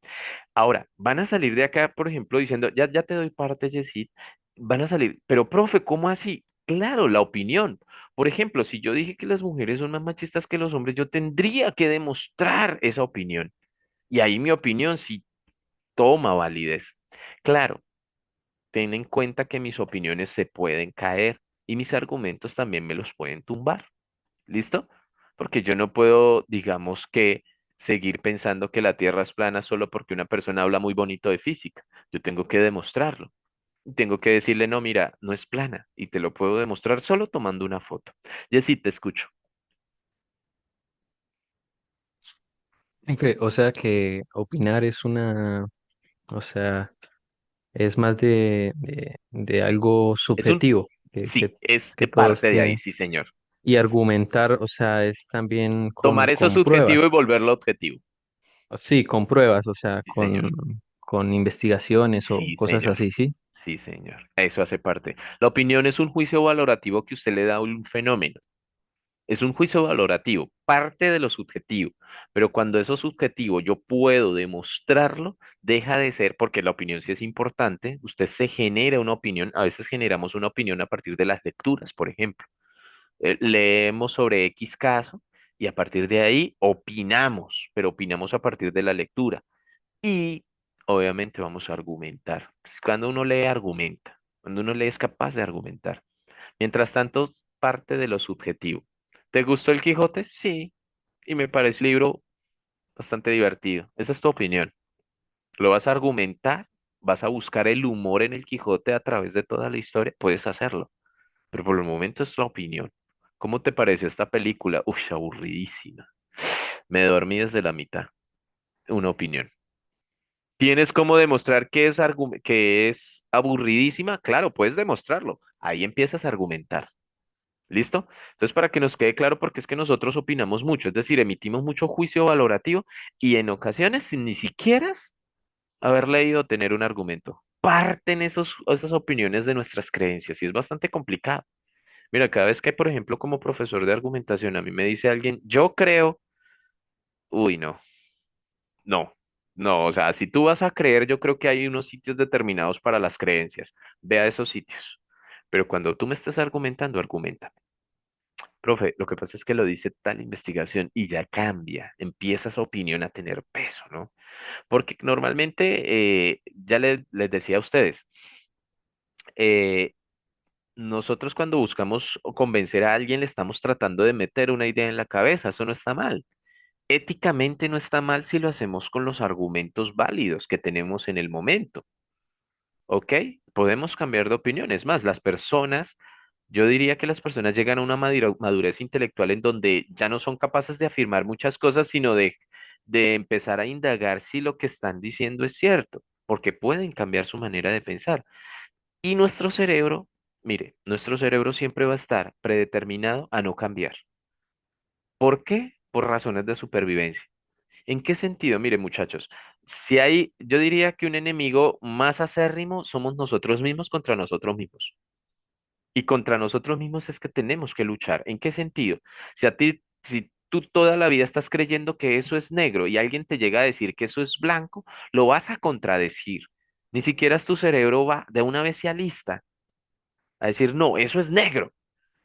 Ahora, van a salir de acá, por ejemplo, diciendo, ya, ya te doy parte, Yesid, van a salir, pero profe, ¿cómo así? Claro, la opinión. Por ejemplo, si yo dije que las mujeres son más machistas que los hombres, yo tendría que demostrar esa opinión. Y ahí mi opinión sí toma validez. Claro, ten en cuenta que mis opiniones se pueden caer y mis argumentos también me los pueden tumbar. ¿Listo? Porque yo no puedo, digamos que, seguir pensando que la Tierra es plana solo porque una persona habla muy bonito de física. Yo tengo que demostrarlo. Tengo que decirle, no, mira, no es plana. Y te lo puedo demostrar solo tomando una foto. Y así te escucho. Ok, o sea que opinar es una, o sea, es más de algo Es un, subjetivo sí, es que todos parte de ahí, tienen. sí, señor. Y argumentar, o sea, es también Tomar eso con subjetivo y pruebas. volverlo objetivo. Sí, con pruebas, o sea, Sí, señor. con investigaciones o Sí, cosas señor. así, ¿sí? Sí, señor. Eso hace parte. La opinión es un juicio valorativo que usted le da a un fenómeno. Es un juicio valorativo, parte de lo subjetivo, pero cuando eso subjetivo yo puedo demostrarlo, deja de ser, porque la opinión sí es importante, usted se genera una opinión, a veces generamos una opinión a partir de las lecturas, por ejemplo. Leemos sobre X caso y a partir de ahí opinamos, pero opinamos a partir de la lectura y obviamente vamos a argumentar. Pues, cuando uno lee, argumenta, cuando uno lee es capaz de argumentar. Mientras tanto, parte de lo subjetivo. ¿Te gustó el Quijote? Sí. Y me parece un libro bastante divertido. Esa es tu opinión. ¿Lo vas a argumentar? ¿Vas a buscar el humor en el Quijote a través de toda la historia? Puedes hacerlo. Pero por el momento es la opinión. ¿Cómo te pareció esta película? Uf, aburridísima. Me dormí desde la mitad. Una opinión. ¿Tienes cómo demostrar que es aburridísima? Claro, puedes demostrarlo. Ahí empiezas a argumentar. ¿Listo? Entonces, para que nos quede claro, porque es que nosotros opinamos mucho, es decir, emitimos mucho juicio valorativo y en ocasiones sin ni siquiera haber leído o tener un argumento. Parten esas opiniones de nuestras creencias y es bastante complicado. Mira, cada vez que, por ejemplo, como profesor de argumentación, a mí me dice alguien, yo creo, uy, no, no, no, o sea, si tú vas a creer, yo creo que hay unos sitios determinados para las creencias. Ve a esos sitios. Pero cuando tú me estés argumentando, argumenta. Profe, lo que pasa es que lo dice tal investigación y ya cambia, empieza esa opinión a tener peso, ¿no? Porque normalmente, ya les decía a ustedes, eh, nosotros cuando buscamos convencer a alguien le estamos tratando de meter una idea en la cabeza, eso no está mal. Éticamente no está mal si lo hacemos con los argumentos válidos que tenemos en el momento. ¿Ok? Podemos cambiar de opinión. Es más, las personas, yo diría que las personas llegan a una madurez intelectual en donde ya no son capaces de afirmar muchas cosas, sino de empezar a indagar si lo que están diciendo es cierto, porque pueden cambiar su manera de pensar. Y nuestro cerebro, mire, nuestro cerebro siempre va a estar predeterminado a no cambiar. ¿Por qué? Por razones de supervivencia. ¿En qué sentido? Mire, muchachos, Si hay, yo diría que un enemigo más acérrimo somos nosotros mismos contra nosotros mismos. Y contra nosotros mismos es que tenemos que luchar. ¿En qué sentido? Si tú toda la vida estás creyendo que eso es negro y alguien te llega a decir que eso es blanco, lo vas a contradecir. Ni siquiera tu cerebro va de una vez se alista a decir, no, eso es negro.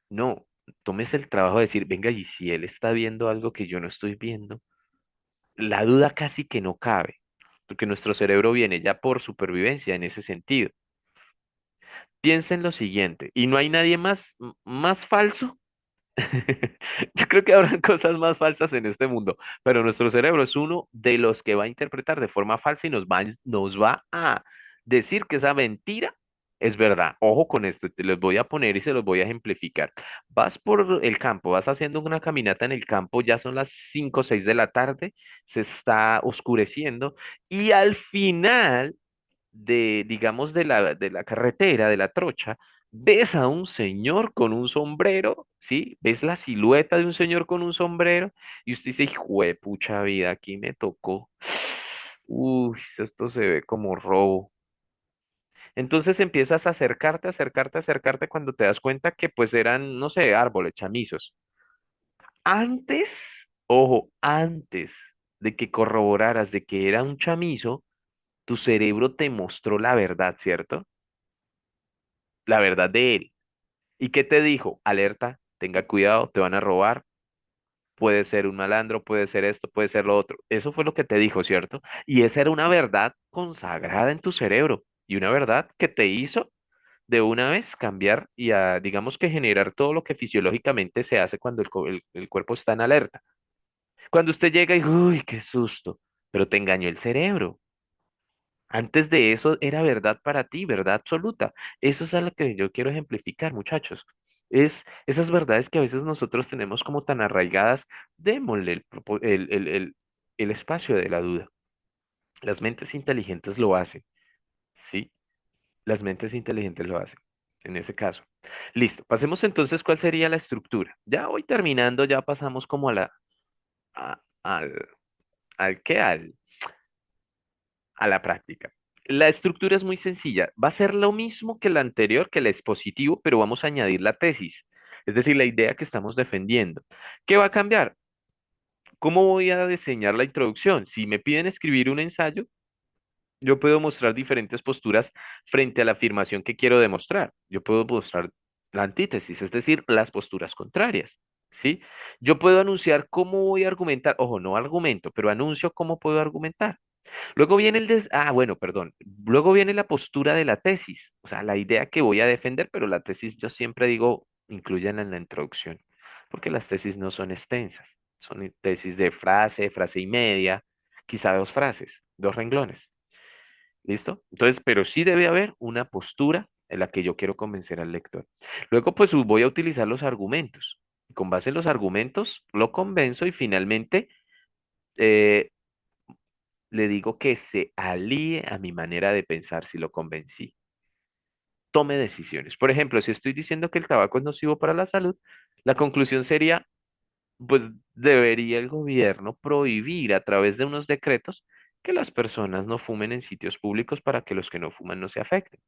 No, tomes el trabajo de decir, venga, y si él está viendo algo que yo no estoy viendo, la duda casi que no cabe, porque nuestro cerebro viene ya por supervivencia en ese sentido. Piensa en lo siguiente, y no hay nadie más falso. Yo creo que habrán cosas más falsas en este mundo, pero nuestro cerebro es uno de los que va a interpretar de forma falsa y nos va a decir que esa mentira es verdad. Ojo con esto, te los voy a poner y se los voy a ejemplificar. Vas por el campo, vas haciendo una caminata en el campo, ya son las 5 o 6 de la tarde, se está oscureciendo y al final digamos, de la carretera, de la trocha, ves a un señor con un sombrero, ¿sí? Ves la silueta de un señor con un sombrero y usted dice, hijo de pucha vida, aquí me tocó. Uy, esto se ve como robo. Entonces empiezas a acercarte, acercarte, acercarte cuando te das cuenta que pues eran, no sé, árboles, chamizos. Antes, ojo, antes de que corroboraras de que era un chamizo, tu cerebro te mostró la verdad, ¿cierto? La verdad de él. ¿Y qué te dijo? Alerta, tenga cuidado, te van a robar, puede ser un malandro, puede ser esto, puede ser lo otro. Eso fue lo que te dijo, ¿cierto? Y esa era una verdad consagrada en tu cerebro y una verdad que te hizo de una vez cambiar y digamos que generar todo lo que fisiológicamente se hace cuando el cuerpo está en alerta. Cuando usted llega y, uy, qué susto, pero te engañó el cerebro. Antes de eso era verdad para ti, verdad absoluta. Eso es a lo que yo quiero ejemplificar, muchachos. Es esas verdades que a veces nosotros tenemos como tan arraigadas, démosle el espacio de la duda. Las mentes inteligentes lo hacen, ¿sí? Las mentes inteligentes lo hacen, en ese caso. Listo, pasemos entonces cuál sería la estructura. Ya voy terminando, ya pasamos como a- al, ¿al qué? A la práctica. La estructura es muy sencilla. Va a ser lo mismo que la anterior, que el expositivo, pero vamos a añadir la tesis, es decir, la idea que estamos defendiendo. ¿Qué va a cambiar? ¿Cómo voy a diseñar la introducción? Si me piden escribir un ensayo, yo puedo mostrar diferentes posturas frente a la afirmación que quiero demostrar. Yo puedo mostrar la antítesis, es decir, las posturas contrarias. ¿Sí? Yo puedo anunciar cómo voy a argumentar, ojo, no argumento, pero anuncio cómo puedo argumentar. Luego viene bueno, perdón. Luego viene la postura de la tesis, o sea, la idea que voy a defender, pero la tesis yo siempre digo, incluyanla en la introducción, porque las tesis no son extensas, son tesis de frase, frase y media, quizá dos frases, dos renglones. ¿Listo? Entonces, pero sí debe haber una postura en la que yo quiero convencer al lector. Luego, pues voy a utilizar los argumentos. Y con base en los argumentos, lo convenzo y finalmente eh, le digo que se alíe a mi manera de pensar si lo convencí. Tome decisiones. Por ejemplo, si estoy diciendo que el tabaco es nocivo para la salud, la conclusión sería, pues debería el gobierno prohibir a través de unos decretos que las personas no fumen en sitios públicos para que los que no fuman no se afecten.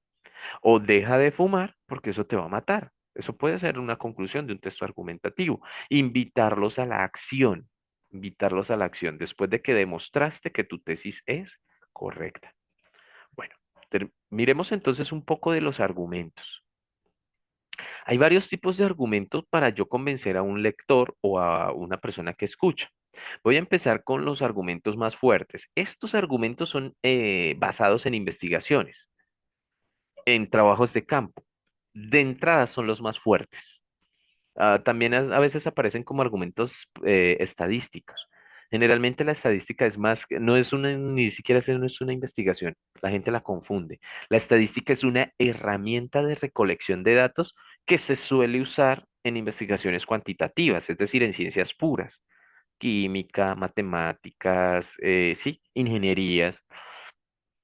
O deja de fumar porque eso te va a matar. Eso puede ser una conclusión de un texto argumentativo. Invitarlos a la acción. Invitarlos a la acción después de que demostraste que tu tesis es correcta. Bueno, miremos entonces un poco de los argumentos. Hay varios tipos de argumentos para yo convencer a un lector o a una persona que escucha. Voy a empezar con los argumentos más fuertes. Estos argumentos son basados en investigaciones, en trabajos de campo. De entrada son los más fuertes. También a veces aparecen como argumentos estadísticos. Generalmente la estadística es más, no es una, ni siquiera no es una investigación, la gente la confunde. La estadística es una herramienta de recolección de datos que se suele usar en investigaciones cuantitativas, es decir, en ciencias puras, química, matemáticas, sí, ingenierías.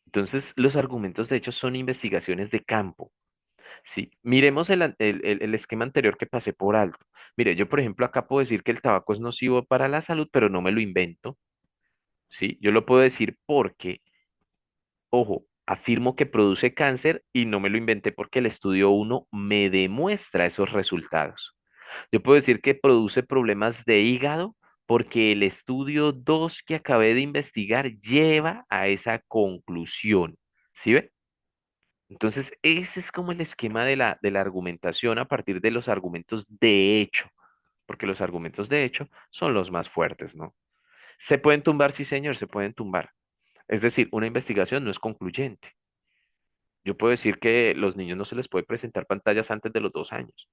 Entonces, los argumentos de hecho son investigaciones de campo. Sí, miremos el esquema anterior que pasé por alto. Mire, yo por ejemplo acá puedo decir que el tabaco es nocivo para la salud, pero no me lo invento. ¿sí? Yo lo puedo decir porque, ojo, afirmo que produce cáncer y no me lo inventé porque el estudio uno me demuestra esos resultados. Yo puedo decir que produce problemas de hígado porque el estudio 2 que acabé de investigar lleva a esa conclusión. ¿Sí ve? Entonces, ese es como el esquema de la argumentación a partir de los argumentos de hecho, porque los argumentos de hecho son los más fuertes, ¿no? Se pueden tumbar, sí, señor, se pueden tumbar. Es decir, una investigación no es concluyente. Yo puedo decir que los niños no se les puede presentar pantallas antes de los 2 años.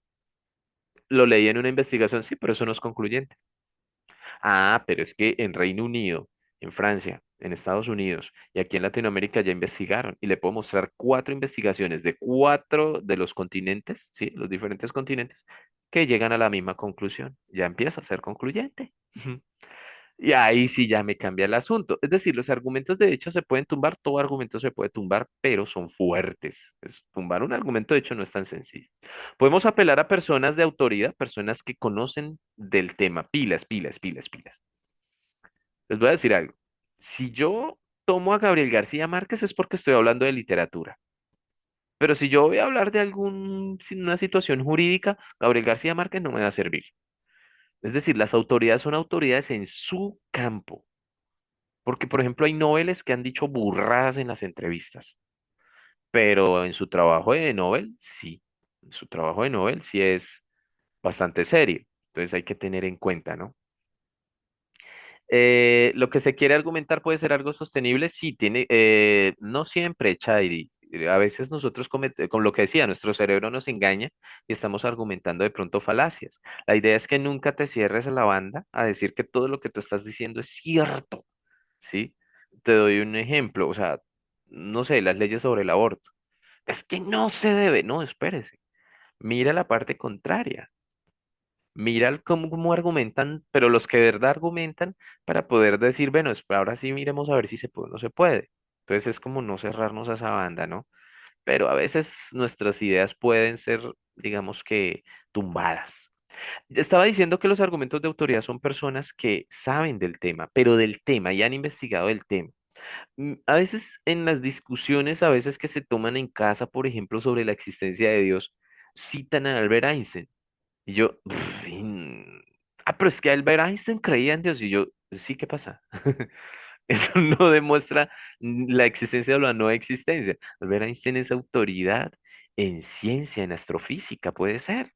Lo leí en una investigación, sí, pero eso no es concluyente. Ah, pero es que en Reino Unido, en Francia, en Estados Unidos y aquí en Latinoamérica ya investigaron y le puedo mostrar 4 investigaciones de 4 de los continentes, ¿sí? Los diferentes continentes, que llegan a la misma conclusión. Ya empieza a ser concluyente. Y ahí sí ya me cambia el asunto. Es decir, los argumentos de hecho se pueden tumbar, todo argumento se puede tumbar, pero son fuertes. Tumbar un argumento de hecho no es tan sencillo. Podemos apelar a personas de autoridad, personas que conocen del tema, pilas, pilas, pilas, pilas. Les voy a decir algo. Si yo tomo a Gabriel García Márquez es porque estoy hablando de literatura. Pero si yo voy a hablar de una situación jurídica, Gabriel García Márquez no me va a servir. Es decir, las autoridades son autoridades en su campo. Porque, por ejemplo, hay noveles que han dicho burradas en las entrevistas, pero en su trabajo de Nobel, sí. En su trabajo de Nobel sí es bastante serio. Entonces hay que tener en cuenta, ¿no? Lo que se quiere argumentar puede ser algo sostenible, sí, no siempre, Chairi. A veces nosotros, con lo que decía, nuestro cerebro nos engaña y estamos argumentando de pronto falacias. La idea es que nunca te cierres a la banda a decir que todo lo que tú estás diciendo es cierto, ¿sí? Te doy un ejemplo, o sea, no sé, las leyes sobre el aborto. Es que no se debe, no, espérese. Mira la parte contraria. Mira cómo argumentan, pero los que de verdad argumentan para poder decir, bueno, ahora sí miremos a ver si se puede o no se puede. Entonces es como no cerrarnos a esa banda, ¿no? Pero a veces nuestras ideas pueden ser, digamos que, tumbadas. Estaba diciendo que los argumentos de autoridad son personas que saben del tema, pero del tema y han investigado el tema. A veces en las discusiones, a veces que se toman en casa, por ejemplo, sobre la existencia de Dios, citan a Albert Einstein. Y yo, pero es que Albert Einstein creía en Dios. Y yo, sí, ¿qué pasa? Eso no demuestra la existencia o la no existencia. Albert Einstein es autoridad en ciencia, en astrofísica, puede ser,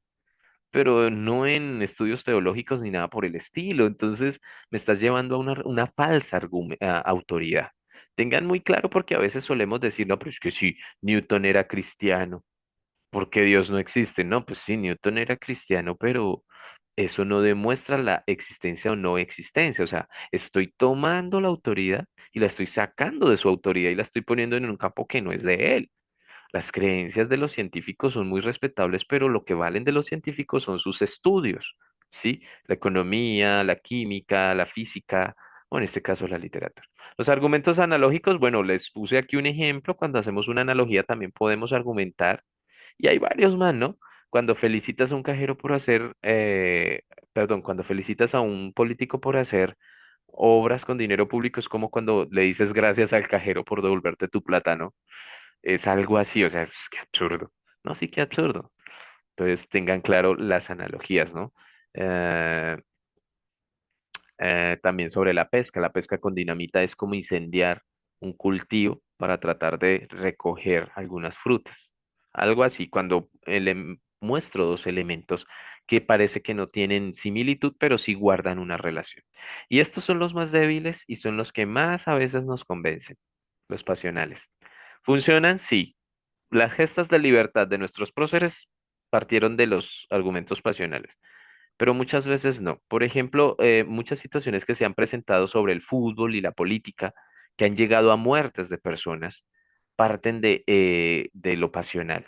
pero no en estudios teológicos ni nada por el estilo. Entonces, me estás llevando a una falsa autoridad. Tengan muy claro porque a veces solemos decir, no, pero es que sí, Newton era cristiano porque Dios no existe. No, pues sí, Newton era cristiano, pero eso no demuestra la existencia o no existencia. O sea, estoy tomando la autoridad y la estoy sacando de su autoridad y la estoy poniendo en un campo que no es de él. Las creencias de los científicos son muy respetables, pero lo que valen de los científicos son sus estudios, ¿sí? La economía, la química, la física, o en este caso la literatura. Los argumentos analógicos, bueno, les puse aquí un ejemplo. Cuando hacemos una analogía también podemos argumentar y hay varios más, ¿no? Cuando felicitas a un cajero por hacer, perdón, cuando felicitas a un político por hacer obras con dinero público, es como cuando le dices gracias al cajero por devolverte tu plata, ¿no? Es algo así, o sea, qué absurdo. No, sí, qué absurdo. Entonces tengan claro las analogías, ¿no? Eh, también sobre la pesca. La pesca con dinamita es como incendiar un cultivo para tratar de recoger algunas frutas. Algo así, cuando muestro dos elementos que parece que no tienen similitud, pero sí guardan una relación. Y estos son los más débiles y son los que más a veces nos convencen, los pasionales. ¿Funcionan? Sí. Las gestas de libertad de nuestros próceres partieron de los argumentos pasionales, pero muchas veces no. Por ejemplo, muchas situaciones que se han presentado sobre el fútbol y la política, que han llegado a muertes de personas, parten de lo pasional,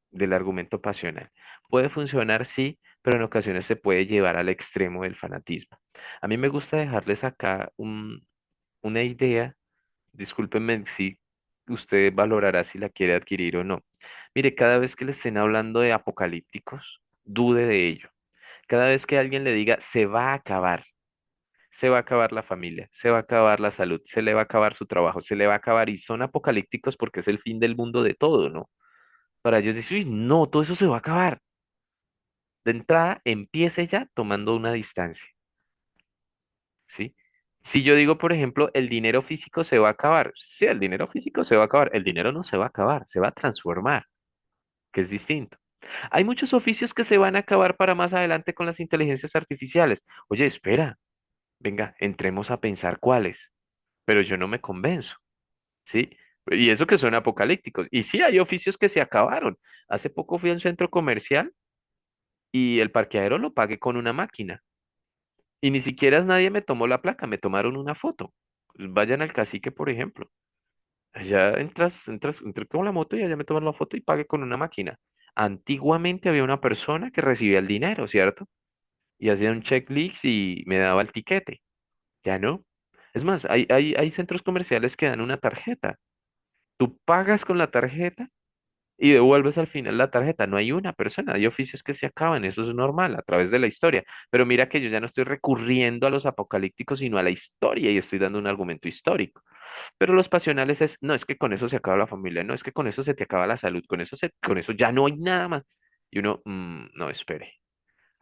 del argumento pasional. Puede funcionar, sí, pero en ocasiones se puede llevar al extremo del fanatismo. A mí me gusta dejarles acá una idea. Discúlpenme si usted valorará si la quiere adquirir o no. Mire, cada vez que le estén hablando de apocalípticos, dude de ello. Cada vez que alguien le diga se va a acabar, se va a acabar la familia, se va a acabar la salud, se le va a acabar su trabajo, se le va a acabar y son apocalípticos porque es el fin del mundo de todo, ¿no? Para ellos dicen, "Uy, no, todo eso se va a acabar. De entrada, empiece ya tomando una distancia, ¿sí? Si yo digo, por ejemplo, el dinero físico se va a acabar, sí, el dinero físico se va a acabar, el dinero no se va a acabar, se va a transformar, que es distinto. Hay muchos oficios que se van a acabar para más adelante con las inteligencias artificiales. Oye, espera, venga, entremos a pensar cuáles, pero yo no me convenzo, ¿sí? Y eso que son apocalípticos. Y sí, hay oficios que se acabaron. Hace poco fui a un centro comercial y el parqueadero lo pagué con una máquina. Y ni siquiera nadie me tomó la placa, me tomaron una foto. Pues vayan al cacique, por ejemplo. Allá entré con la moto y allá me toman la foto y pagué con una máquina. Antiguamente había una persona que recibía el dinero, ¿cierto? Y hacía un checklist y me daba el tiquete. Ya no. Es más, hay centros comerciales que dan una tarjeta. Tú pagas con la tarjeta y devuelves al final la tarjeta. No hay una persona, hay oficios que se acaban, eso es normal a través de la historia. Pero mira que yo ya no estoy recurriendo a los apocalípticos, sino a la historia y estoy dando un argumento histórico. Pero los pasionales es, no, es que con eso se acaba la familia, no, es que con eso se te acaba la salud, con eso ya no hay nada más. Y uno, no, espere.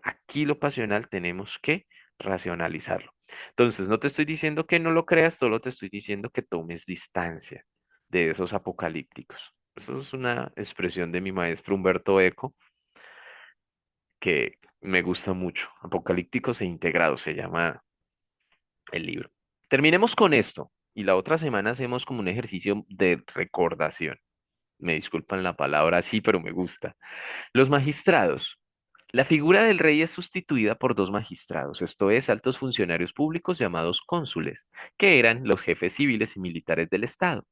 Aquí lo pasional tenemos que racionalizarlo. Entonces, no te estoy diciendo que no lo creas, solo te estoy diciendo que tomes distancia de esos apocalípticos. Eso es una expresión de mi maestro Humberto Eco que me gusta mucho. Apocalípticos e integrados se llama el libro. Terminemos con esto y la otra semana hacemos como un ejercicio de recordación. Me disculpan la palabra así, pero me gusta. Los magistrados. La figura del rey es sustituida por dos magistrados, esto es, altos funcionarios públicos llamados cónsules, que eran los jefes civiles y militares del Estado,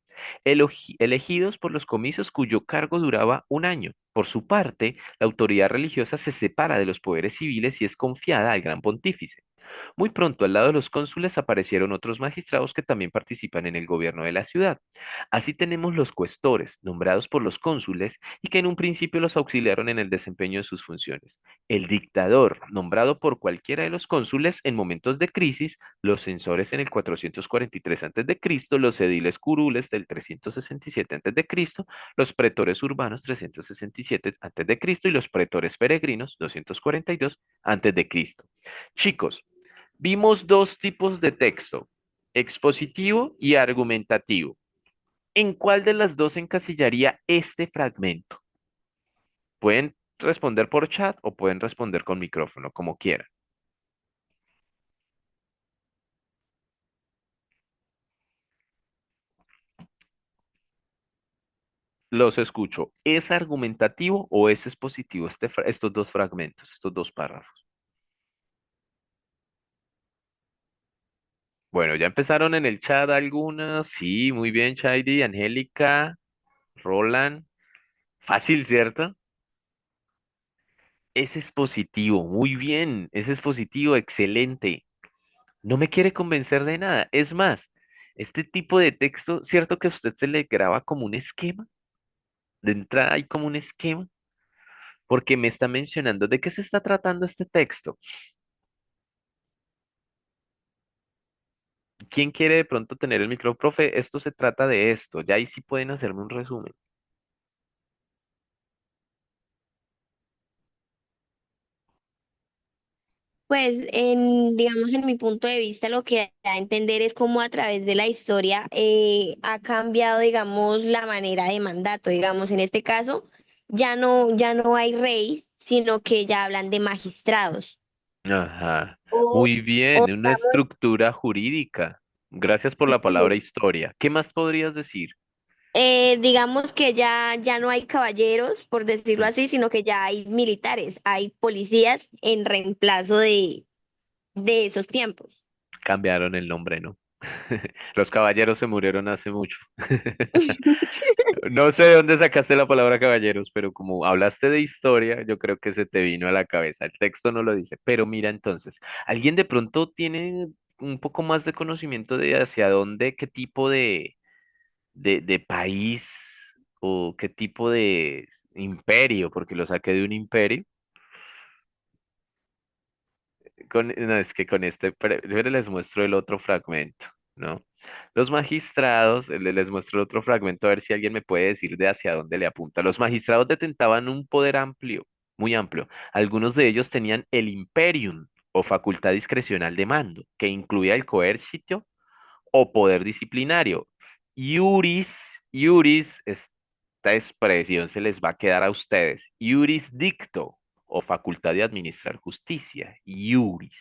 elegidos por los comicios cuyo cargo duraba un año. Por su parte, la autoridad religiosa se separa de los poderes civiles y es confiada al gran pontífice. Muy pronto, al lado de los cónsules aparecieron otros magistrados que también participan en el gobierno de la ciudad. Así tenemos los cuestores, nombrados por los cónsules y que en un principio los auxiliaron en el desempeño de sus funciones. El dictador, nombrado por cualquiera de los cónsules en momentos de crisis, los censores en el 443 a.C., los ediles curules del 367 a.C., los pretores urbanos 367 a.C. y los pretores peregrinos 242 a.C. Chicos, vimos dos tipos de texto, expositivo y argumentativo. ¿En cuál de las dos encasillaría este fragmento? Pueden responder por chat o pueden responder con micrófono, como quieran. Los escucho. ¿Es argumentativo o es expositivo estos dos fragmentos, estos dos párrafos? Bueno, ya empezaron en el chat algunas. Sí, muy bien, Chaidi, Angélica, Roland. Fácil, ¿cierto? Ese es positivo, muy bien, ese es positivo, excelente. No me quiere convencer de nada. Es más, este tipo de texto, ¿cierto que a usted se le graba como un esquema? De entrada hay como un esquema, porque me está mencionando de qué se está tratando este texto. ¿Quién quiere de pronto tener el micrófono? Profe, esto se trata de esto. Ya ahí sí pueden hacerme un resumen. Pues digamos, en mi punto de vista, lo que da a entender es cómo a través de la historia ha cambiado, digamos, la manera de mandato. Digamos, en este caso, ya no hay reyes, sino que ya hablan de magistrados. Ajá. O, Muy o bien, una digamos, estructura jurídica. Gracias por la palabra sí, historia. ¿Qué más podrías decir? digamos que ya no hay caballeros, por decirlo así, sino que ya hay militares, hay policías en reemplazo de esos tiempos. Cambiaron el nombre, ¿no? Los caballeros se murieron hace mucho. No sé de dónde sacaste la palabra caballeros, pero como hablaste de historia, yo creo que se te vino a la cabeza. El texto no lo dice, pero mira entonces, ¿alguien de pronto tiene un poco más de conocimiento de hacia dónde, qué tipo de país o qué tipo de imperio, porque lo saqué de un imperio, No, es que con este, primero les muestro el otro fragmento, ¿no? Los magistrados, les muestro el otro fragmento a ver si alguien me puede decir de hacia dónde le apunta. Los magistrados detentaban un poder amplio, muy amplio. Algunos de ellos tenían el imperium o facultad discrecional de mando, que incluía el coercitio o poder disciplinario. Iuris, iuris, esta expresión se les va a quedar a ustedes. Iuris dicto o facultad de administrar justicia. Iuris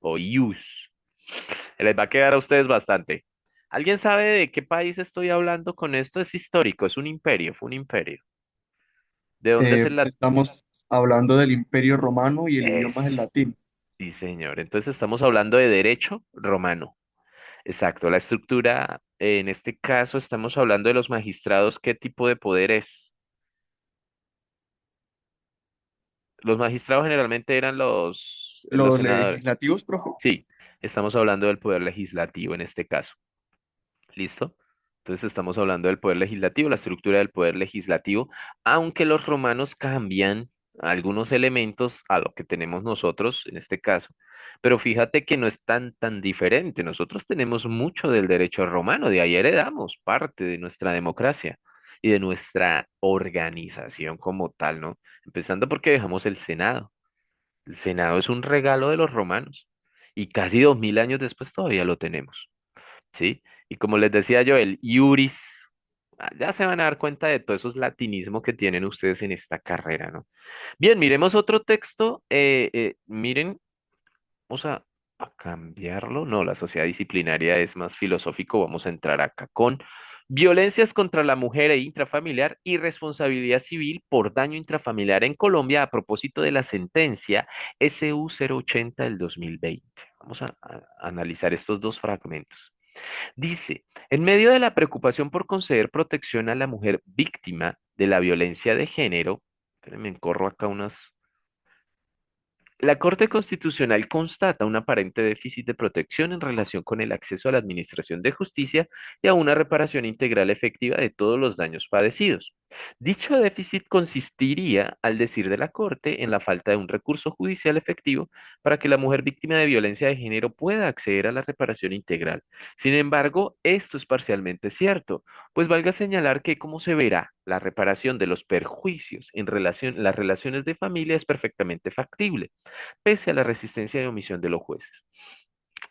o ius. Les va a quedar a ustedes bastante. ¿Alguien sabe de qué país estoy hablando con esto? Es histórico, es un imperio, fue un imperio. ¿De dónde es el latín? Estamos hablando del Imperio Romano y el idioma es el latín. Sí, señor. Entonces estamos hablando de derecho romano. Exacto, la estructura, en este caso estamos hablando de los magistrados, ¿qué tipo de poder es? Los magistrados generalmente eran los Los senadores. legislativos, profe. Sí, estamos hablando del poder legislativo en este caso. ¿Listo? Entonces estamos hablando del poder legislativo, la estructura del poder legislativo, aunque los romanos cambian algunos elementos a lo que tenemos nosotros en este caso. Pero fíjate que no es tan diferente. Nosotros tenemos mucho del derecho romano, de ahí heredamos parte de nuestra democracia y de nuestra organización como tal, ¿no? Empezando porque dejamos el Senado. El Senado es un regalo de los romanos y casi 2000 años después todavía lo tenemos. ¿Sí? Y como les decía yo, el iuris, ya se van a dar cuenta de todos esos latinismos que tienen ustedes en esta carrera, ¿no? Bien, miremos otro texto. Miren, vamos a cambiarlo. No, la sociedad disciplinaria es más filosófico. Vamos a entrar acá con violencias contra la mujer e intrafamiliar y responsabilidad civil por daño intrafamiliar en Colombia a propósito de la sentencia SU 080 del 2020. Vamos a analizar estos dos fragmentos. Dice, en medio de la preocupación por conceder protección a la mujer víctima de la violencia de género, espérenme, encorro acá unas. La Corte Constitucional constata un aparente déficit de protección en relación con el acceso a la administración de justicia y a una reparación integral efectiva de todos los daños padecidos. Dicho déficit consistiría, al decir de la Corte, en la falta de un recurso judicial efectivo para que la mujer víctima de violencia de género pueda acceder a la reparación integral. Sin embargo, esto es parcialmente cierto, pues valga señalar que, como se verá, la reparación de los perjuicios en relación, las relaciones de familia es perfectamente factible pese a la resistencia y omisión de los jueces.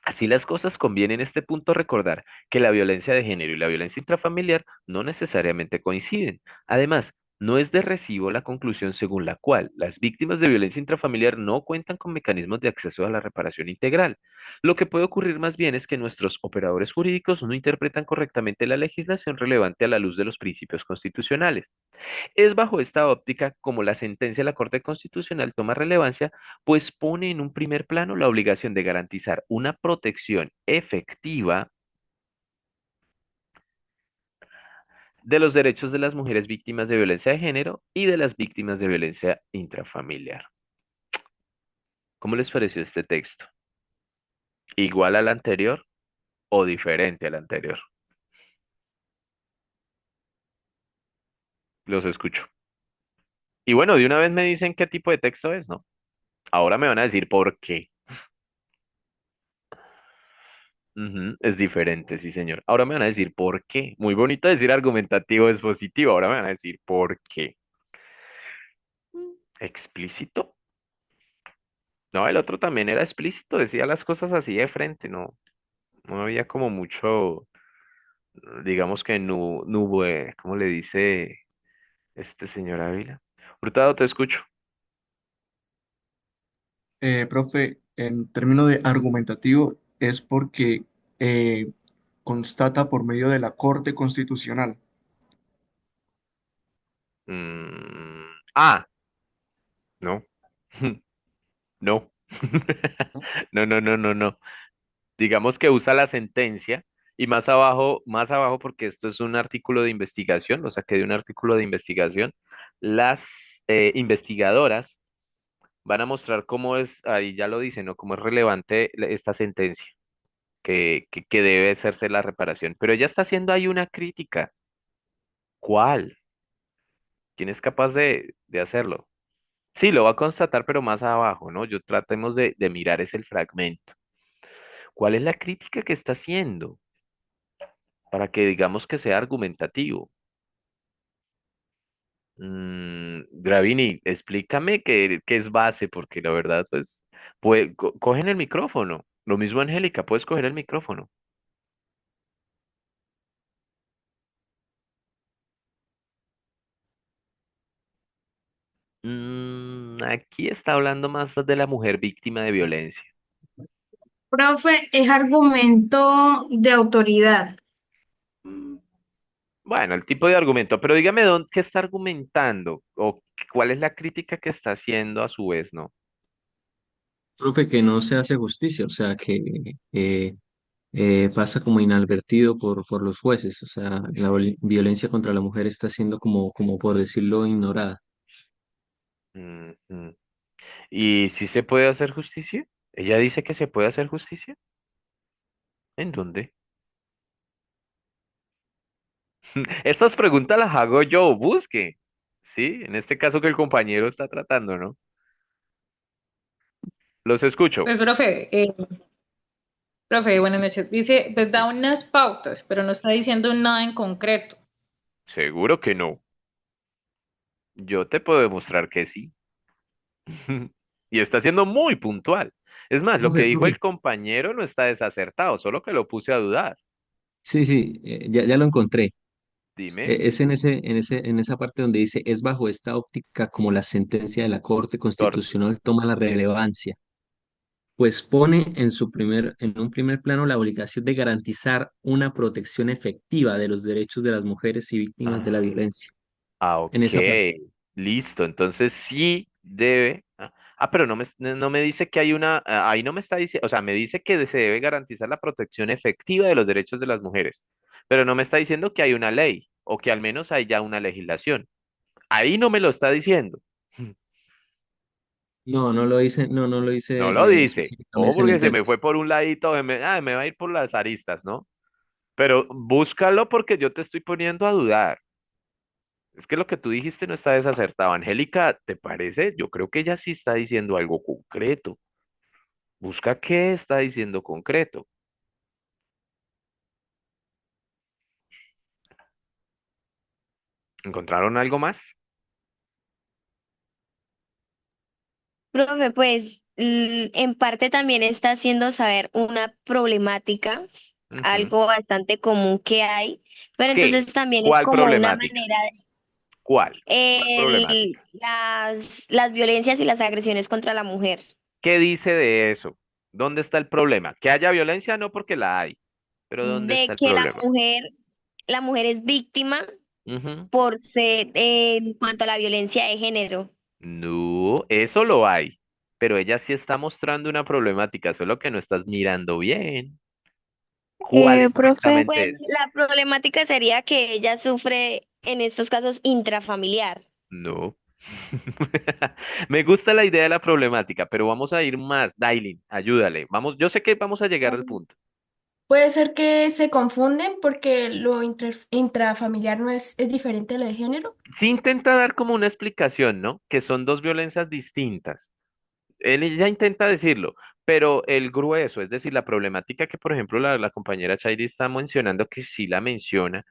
Así las cosas, conviene en este punto recordar que la violencia de género y la violencia intrafamiliar no necesariamente coinciden. Además, no es de recibo la conclusión según la cual las víctimas de violencia intrafamiliar no cuentan con mecanismos de acceso a la reparación integral. Lo que puede ocurrir más bien es que nuestros operadores jurídicos no interpretan correctamente la legislación relevante a la luz de los principios constitucionales. Es bajo esta óptica como la sentencia de la Corte Constitucional toma relevancia, pues pone en un primer plano la obligación de garantizar una protección efectiva de los derechos de las mujeres víctimas de violencia de género y de las víctimas de violencia intrafamiliar. ¿Cómo les pareció este texto? ¿Igual al anterior o diferente al anterior? Los escucho. Y bueno, de una vez me dicen qué tipo de texto es, ¿no? Ahora me van a decir por qué. Ujú, es diferente, sí, señor. Ahora me van a decir por qué. Muy bonito decir argumentativo expositivo. Ahora me van a decir por qué. ¿Explícito? No, el otro también era explícito, decía las cosas así de frente, no, no había como mucho, digamos que ¿cómo le dice este señor Ávila? Hurtado, te escucho. Profe, en términos de argumentativo es porque eh, constata por medio de la Corte Constitucional. Ah, no, no, ¿No? no, no, no, no, no. Digamos que usa la sentencia y más abajo, porque esto es un artículo de investigación, lo saqué de un artículo de investigación, las investigadoras van a mostrar cómo es, ahí ya lo dicen, ¿no? Cómo es relevante esta sentencia, que debe hacerse la reparación. Pero ella está haciendo ahí una crítica. ¿Cuál? ¿Quién es capaz de hacerlo? Sí, lo va a constatar, pero más abajo, ¿no? Yo tratemos de mirar es el fragmento. ¿Cuál es la crítica que está haciendo? Para que digamos que sea argumentativo. Gravini, explícame qué es base, porque la verdad, pues, cogen el micrófono. Lo mismo, Angélica, puedes coger el micrófono. Aquí está hablando más de la mujer víctima de violencia. Profe, es argumento de autoridad. Mm, Bueno, el tipo de argumento, pero dígame qué está argumentando o cuál es la crítica que está haciendo a su vez, ¿no? Profe, que no se hace justicia, o sea, que eh, pasa como inadvertido por los jueces, o sea, la violencia contra la mujer está siendo como por decirlo, ignorada. Ujú. ¿Y si se puede hacer justicia? Ella dice que se puede hacer justicia. ¿En dónde? Estas preguntas las hago yo, busque. Sí, en este caso que el compañero está tratando, ¿no? Los escucho. Pues, profe, buenas noches. Dice, pues da unas pautas, pero no está diciendo nada en concreto. Seguro que no. Yo te puedo demostrar que sí. Y está siendo muy puntual. Es más, lo que Profe, dijo profe. el compañero no está desacertado, solo que lo puse a dudar. Sí, sí, ya lo encontré. Dime, Es en esa parte donde dice, es bajo esta óptica como la sentencia de la Corte Tor- Constitucional toma la relevancia, pues pone en un primer plano la obligación de garantizar una protección efectiva de los derechos de las mujeres y víctimas de la Ah, violencia. En ok, esa parte. listo. Entonces sí debe. Pero no me dice que hay una. Ahí no me está diciendo. O sea, me dice que se debe garantizar la protección efectiva de los derechos de las mujeres. Pero no me está diciendo que hay una ley o que al menos hay ya una legislación. Ahí no me lo está diciendo. No, no lo dice, no lo No lo dice dice. O específicamente en porque el se me texto. fue por un ladito, me va a ir por las aristas, ¿no? Pero búscalo porque yo te estoy poniendo a dudar. Es que lo que tú dijiste no está desacertado. Angélica, ¿te parece? Yo creo que ella sí está diciendo algo concreto. Busca qué está diciendo concreto. ¿Encontraron algo más? Profe, pues en parte también está haciendo saber una problemática, Ujú. algo bastante común que hay, pero ¿Qué? entonces también es ¿Cuál como una problemática? manera, ¿Cuál? ¿Cuál problemática? las violencias y las agresiones contra la mujer, ¿Qué dice de eso? ¿Dónde está el problema? Que haya violencia no porque la hay, pero ¿dónde está de el que problema? la mujer es víctima Ujú. por ser en cuanto a la violencia de género. No, eso lo hay, pero ella sí está mostrando una problemática, solo que no estás mirando bien. ¿Cuál Profe, Pues exactamente es? la problemática sería que ella sufre en estos casos intrafamiliar. No. Me gusta la idea de la problemática, pero vamos a ir más. Dailin, ayúdale. Vamos, yo sé que vamos a llegar al punto. puede ser que se confunden porque lo intrafamiliar no es diferente a lo de género. Sí intenta dar como una explicación, ¿no? Que son dos violencias distintas. Él ya intenta decirlo, pero el grueso, es decir, la problemática que, por ejemplo, la compañera Chairi está mencionando, que sí la menciona,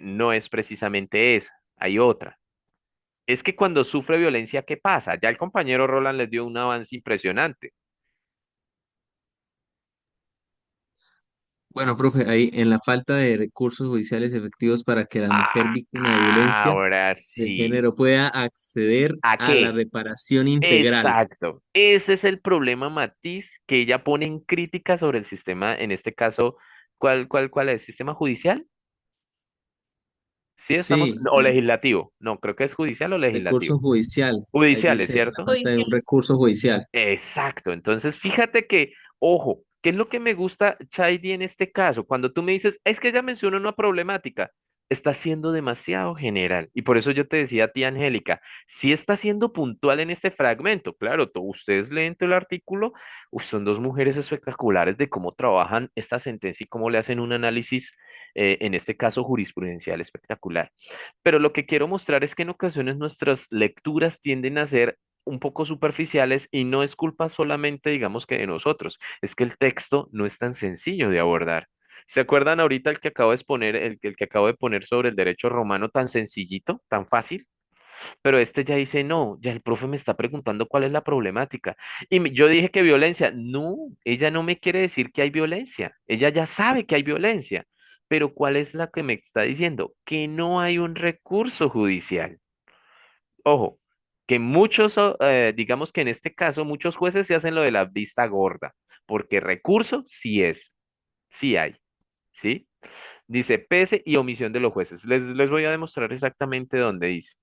no es precisamente esa, hay otra. Es que cuando sufre violencia, ¿qué pasa? Ya el compañero Roland les dio un avance impresionante. Bueno, profe, ahí en la falta de recursos judiciales efectivos para que la mujer Ah, víctima de violencia ahora de sí. género pueda acceder ¿A a la qué? reparación integral. Exacto. Ese es el problema, Matiz, que ella pone en crítica sobre el sistema, en este caso, ¿cuál es? ¿Sistema judicial? Sí, estamos, Sí, o legislativo. No, creo que es judicial o legislativo. recurso judicial. Ahí Judicial, ¿es dice la cierto? falta de un recurso judicial. Exacto. Entonces, fíjate que, ojo, ¿qué es lo que me gusta, Chaidi, en este caso? Cuando tú me dices, es que ella menciona una problemática, está siendo demasiado general. Y por eso yo te decía a ti, Angélica, si está siendo puntual en este fragmento. Claro, ustedes leen todo el artículo, son dos mujeres espectaculares de cómo trabajan esta sentencia y cómo le hacen un análisis en este caso jurisprudencial espectacular. Pero lo que quiero mostrar es que en ocasiones nuestras lecturas tienden a ser un poco superficiales y no es culpa solamente, digamos, que de nosotros, es que el texto no es tan sencillo de abordar. ¿Se acuerdan ahorita el que acabo de exponer, el que acabo de poner sobre el derecho romano tan sencillito, tan fácil? Pero este ya dice, no, ya el profe me está preguntando cuál es la problemática. Yo dije que violencia. No, ella no me quiere decir que hay violencia. Ella ya sabe que hay violencia. Pero ¿cuál es la que me está diciendo? Que no hay un recurso judicial. Ojo, que muchos, digamos que en este caso, muchos jueces se hacen lo de la vista gorda, porque recurso sí es, sí hay, ¿sí? Dice pese y omisión de los jueces. Les voy a demostrar exactamente dónde dice.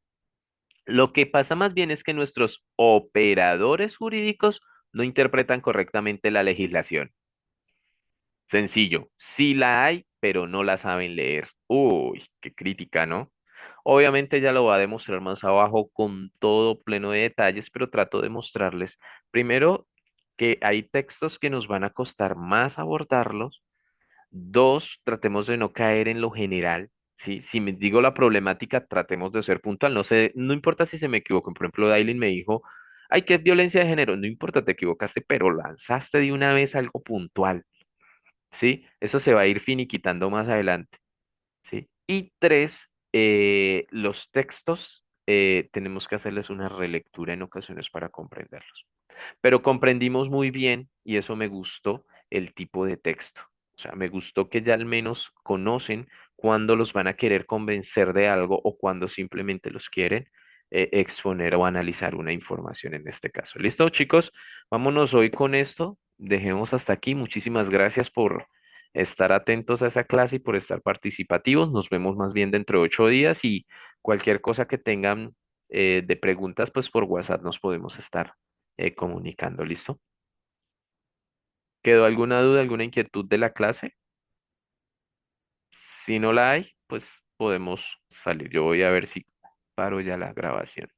Lo que pasa más bien es que nuestros operadores jurídicos no interpretan correctamente la legislación. Sencillo, sí la hay, pero no la saben leer. Uy, qué crítica, ¿no? Obviamente ya lo va a demostrar más abajo con todo pleno de detalles, pero trato de mostrarles primero que hay textos que nos van a costar más abordarlos. Dos, tratemos de no caer en lo general. ¿Sí? Si me digo la problemática, tratemos de ser puntual. No sé, no importa si se me equivoco. Por ejemplo, Dailin me dijo, ay, ¿qué es violencia de género? No importa, te equivocaste, pero lanzaste de una vez algo puntual. ¿Sí? Eso se va a ir finiquitando más adelante. ¿Sí? Y tres, los textos tenemos que hacerles una relectura en ocasiones para comprenderlos. Pero comprendimos muy bien, y eso me gustó, el tipo de texto. O sea, me gustó que ya al menos conocen cuándo los van a querer convencer de algo o cuándo simplemente los quieren exponer o analizar una información en este caso. ¿Listo, chicos? Vámonos hoy con esto. Dejemos hasta aquí. Muchísimas gracias por estar atentos a esa clase y por estar participativos. Nos vemos más bien dentro de 8 días y cualquier cosa que tengan de preguntas, pues por WhatsApp nos podemos estar comunicando. ¿Listo? ¿Quedó alguna duda, alguna inquietud de la clase? Si no la hay, pues podemos salir. Yo voy a ver si paro ya la grabación.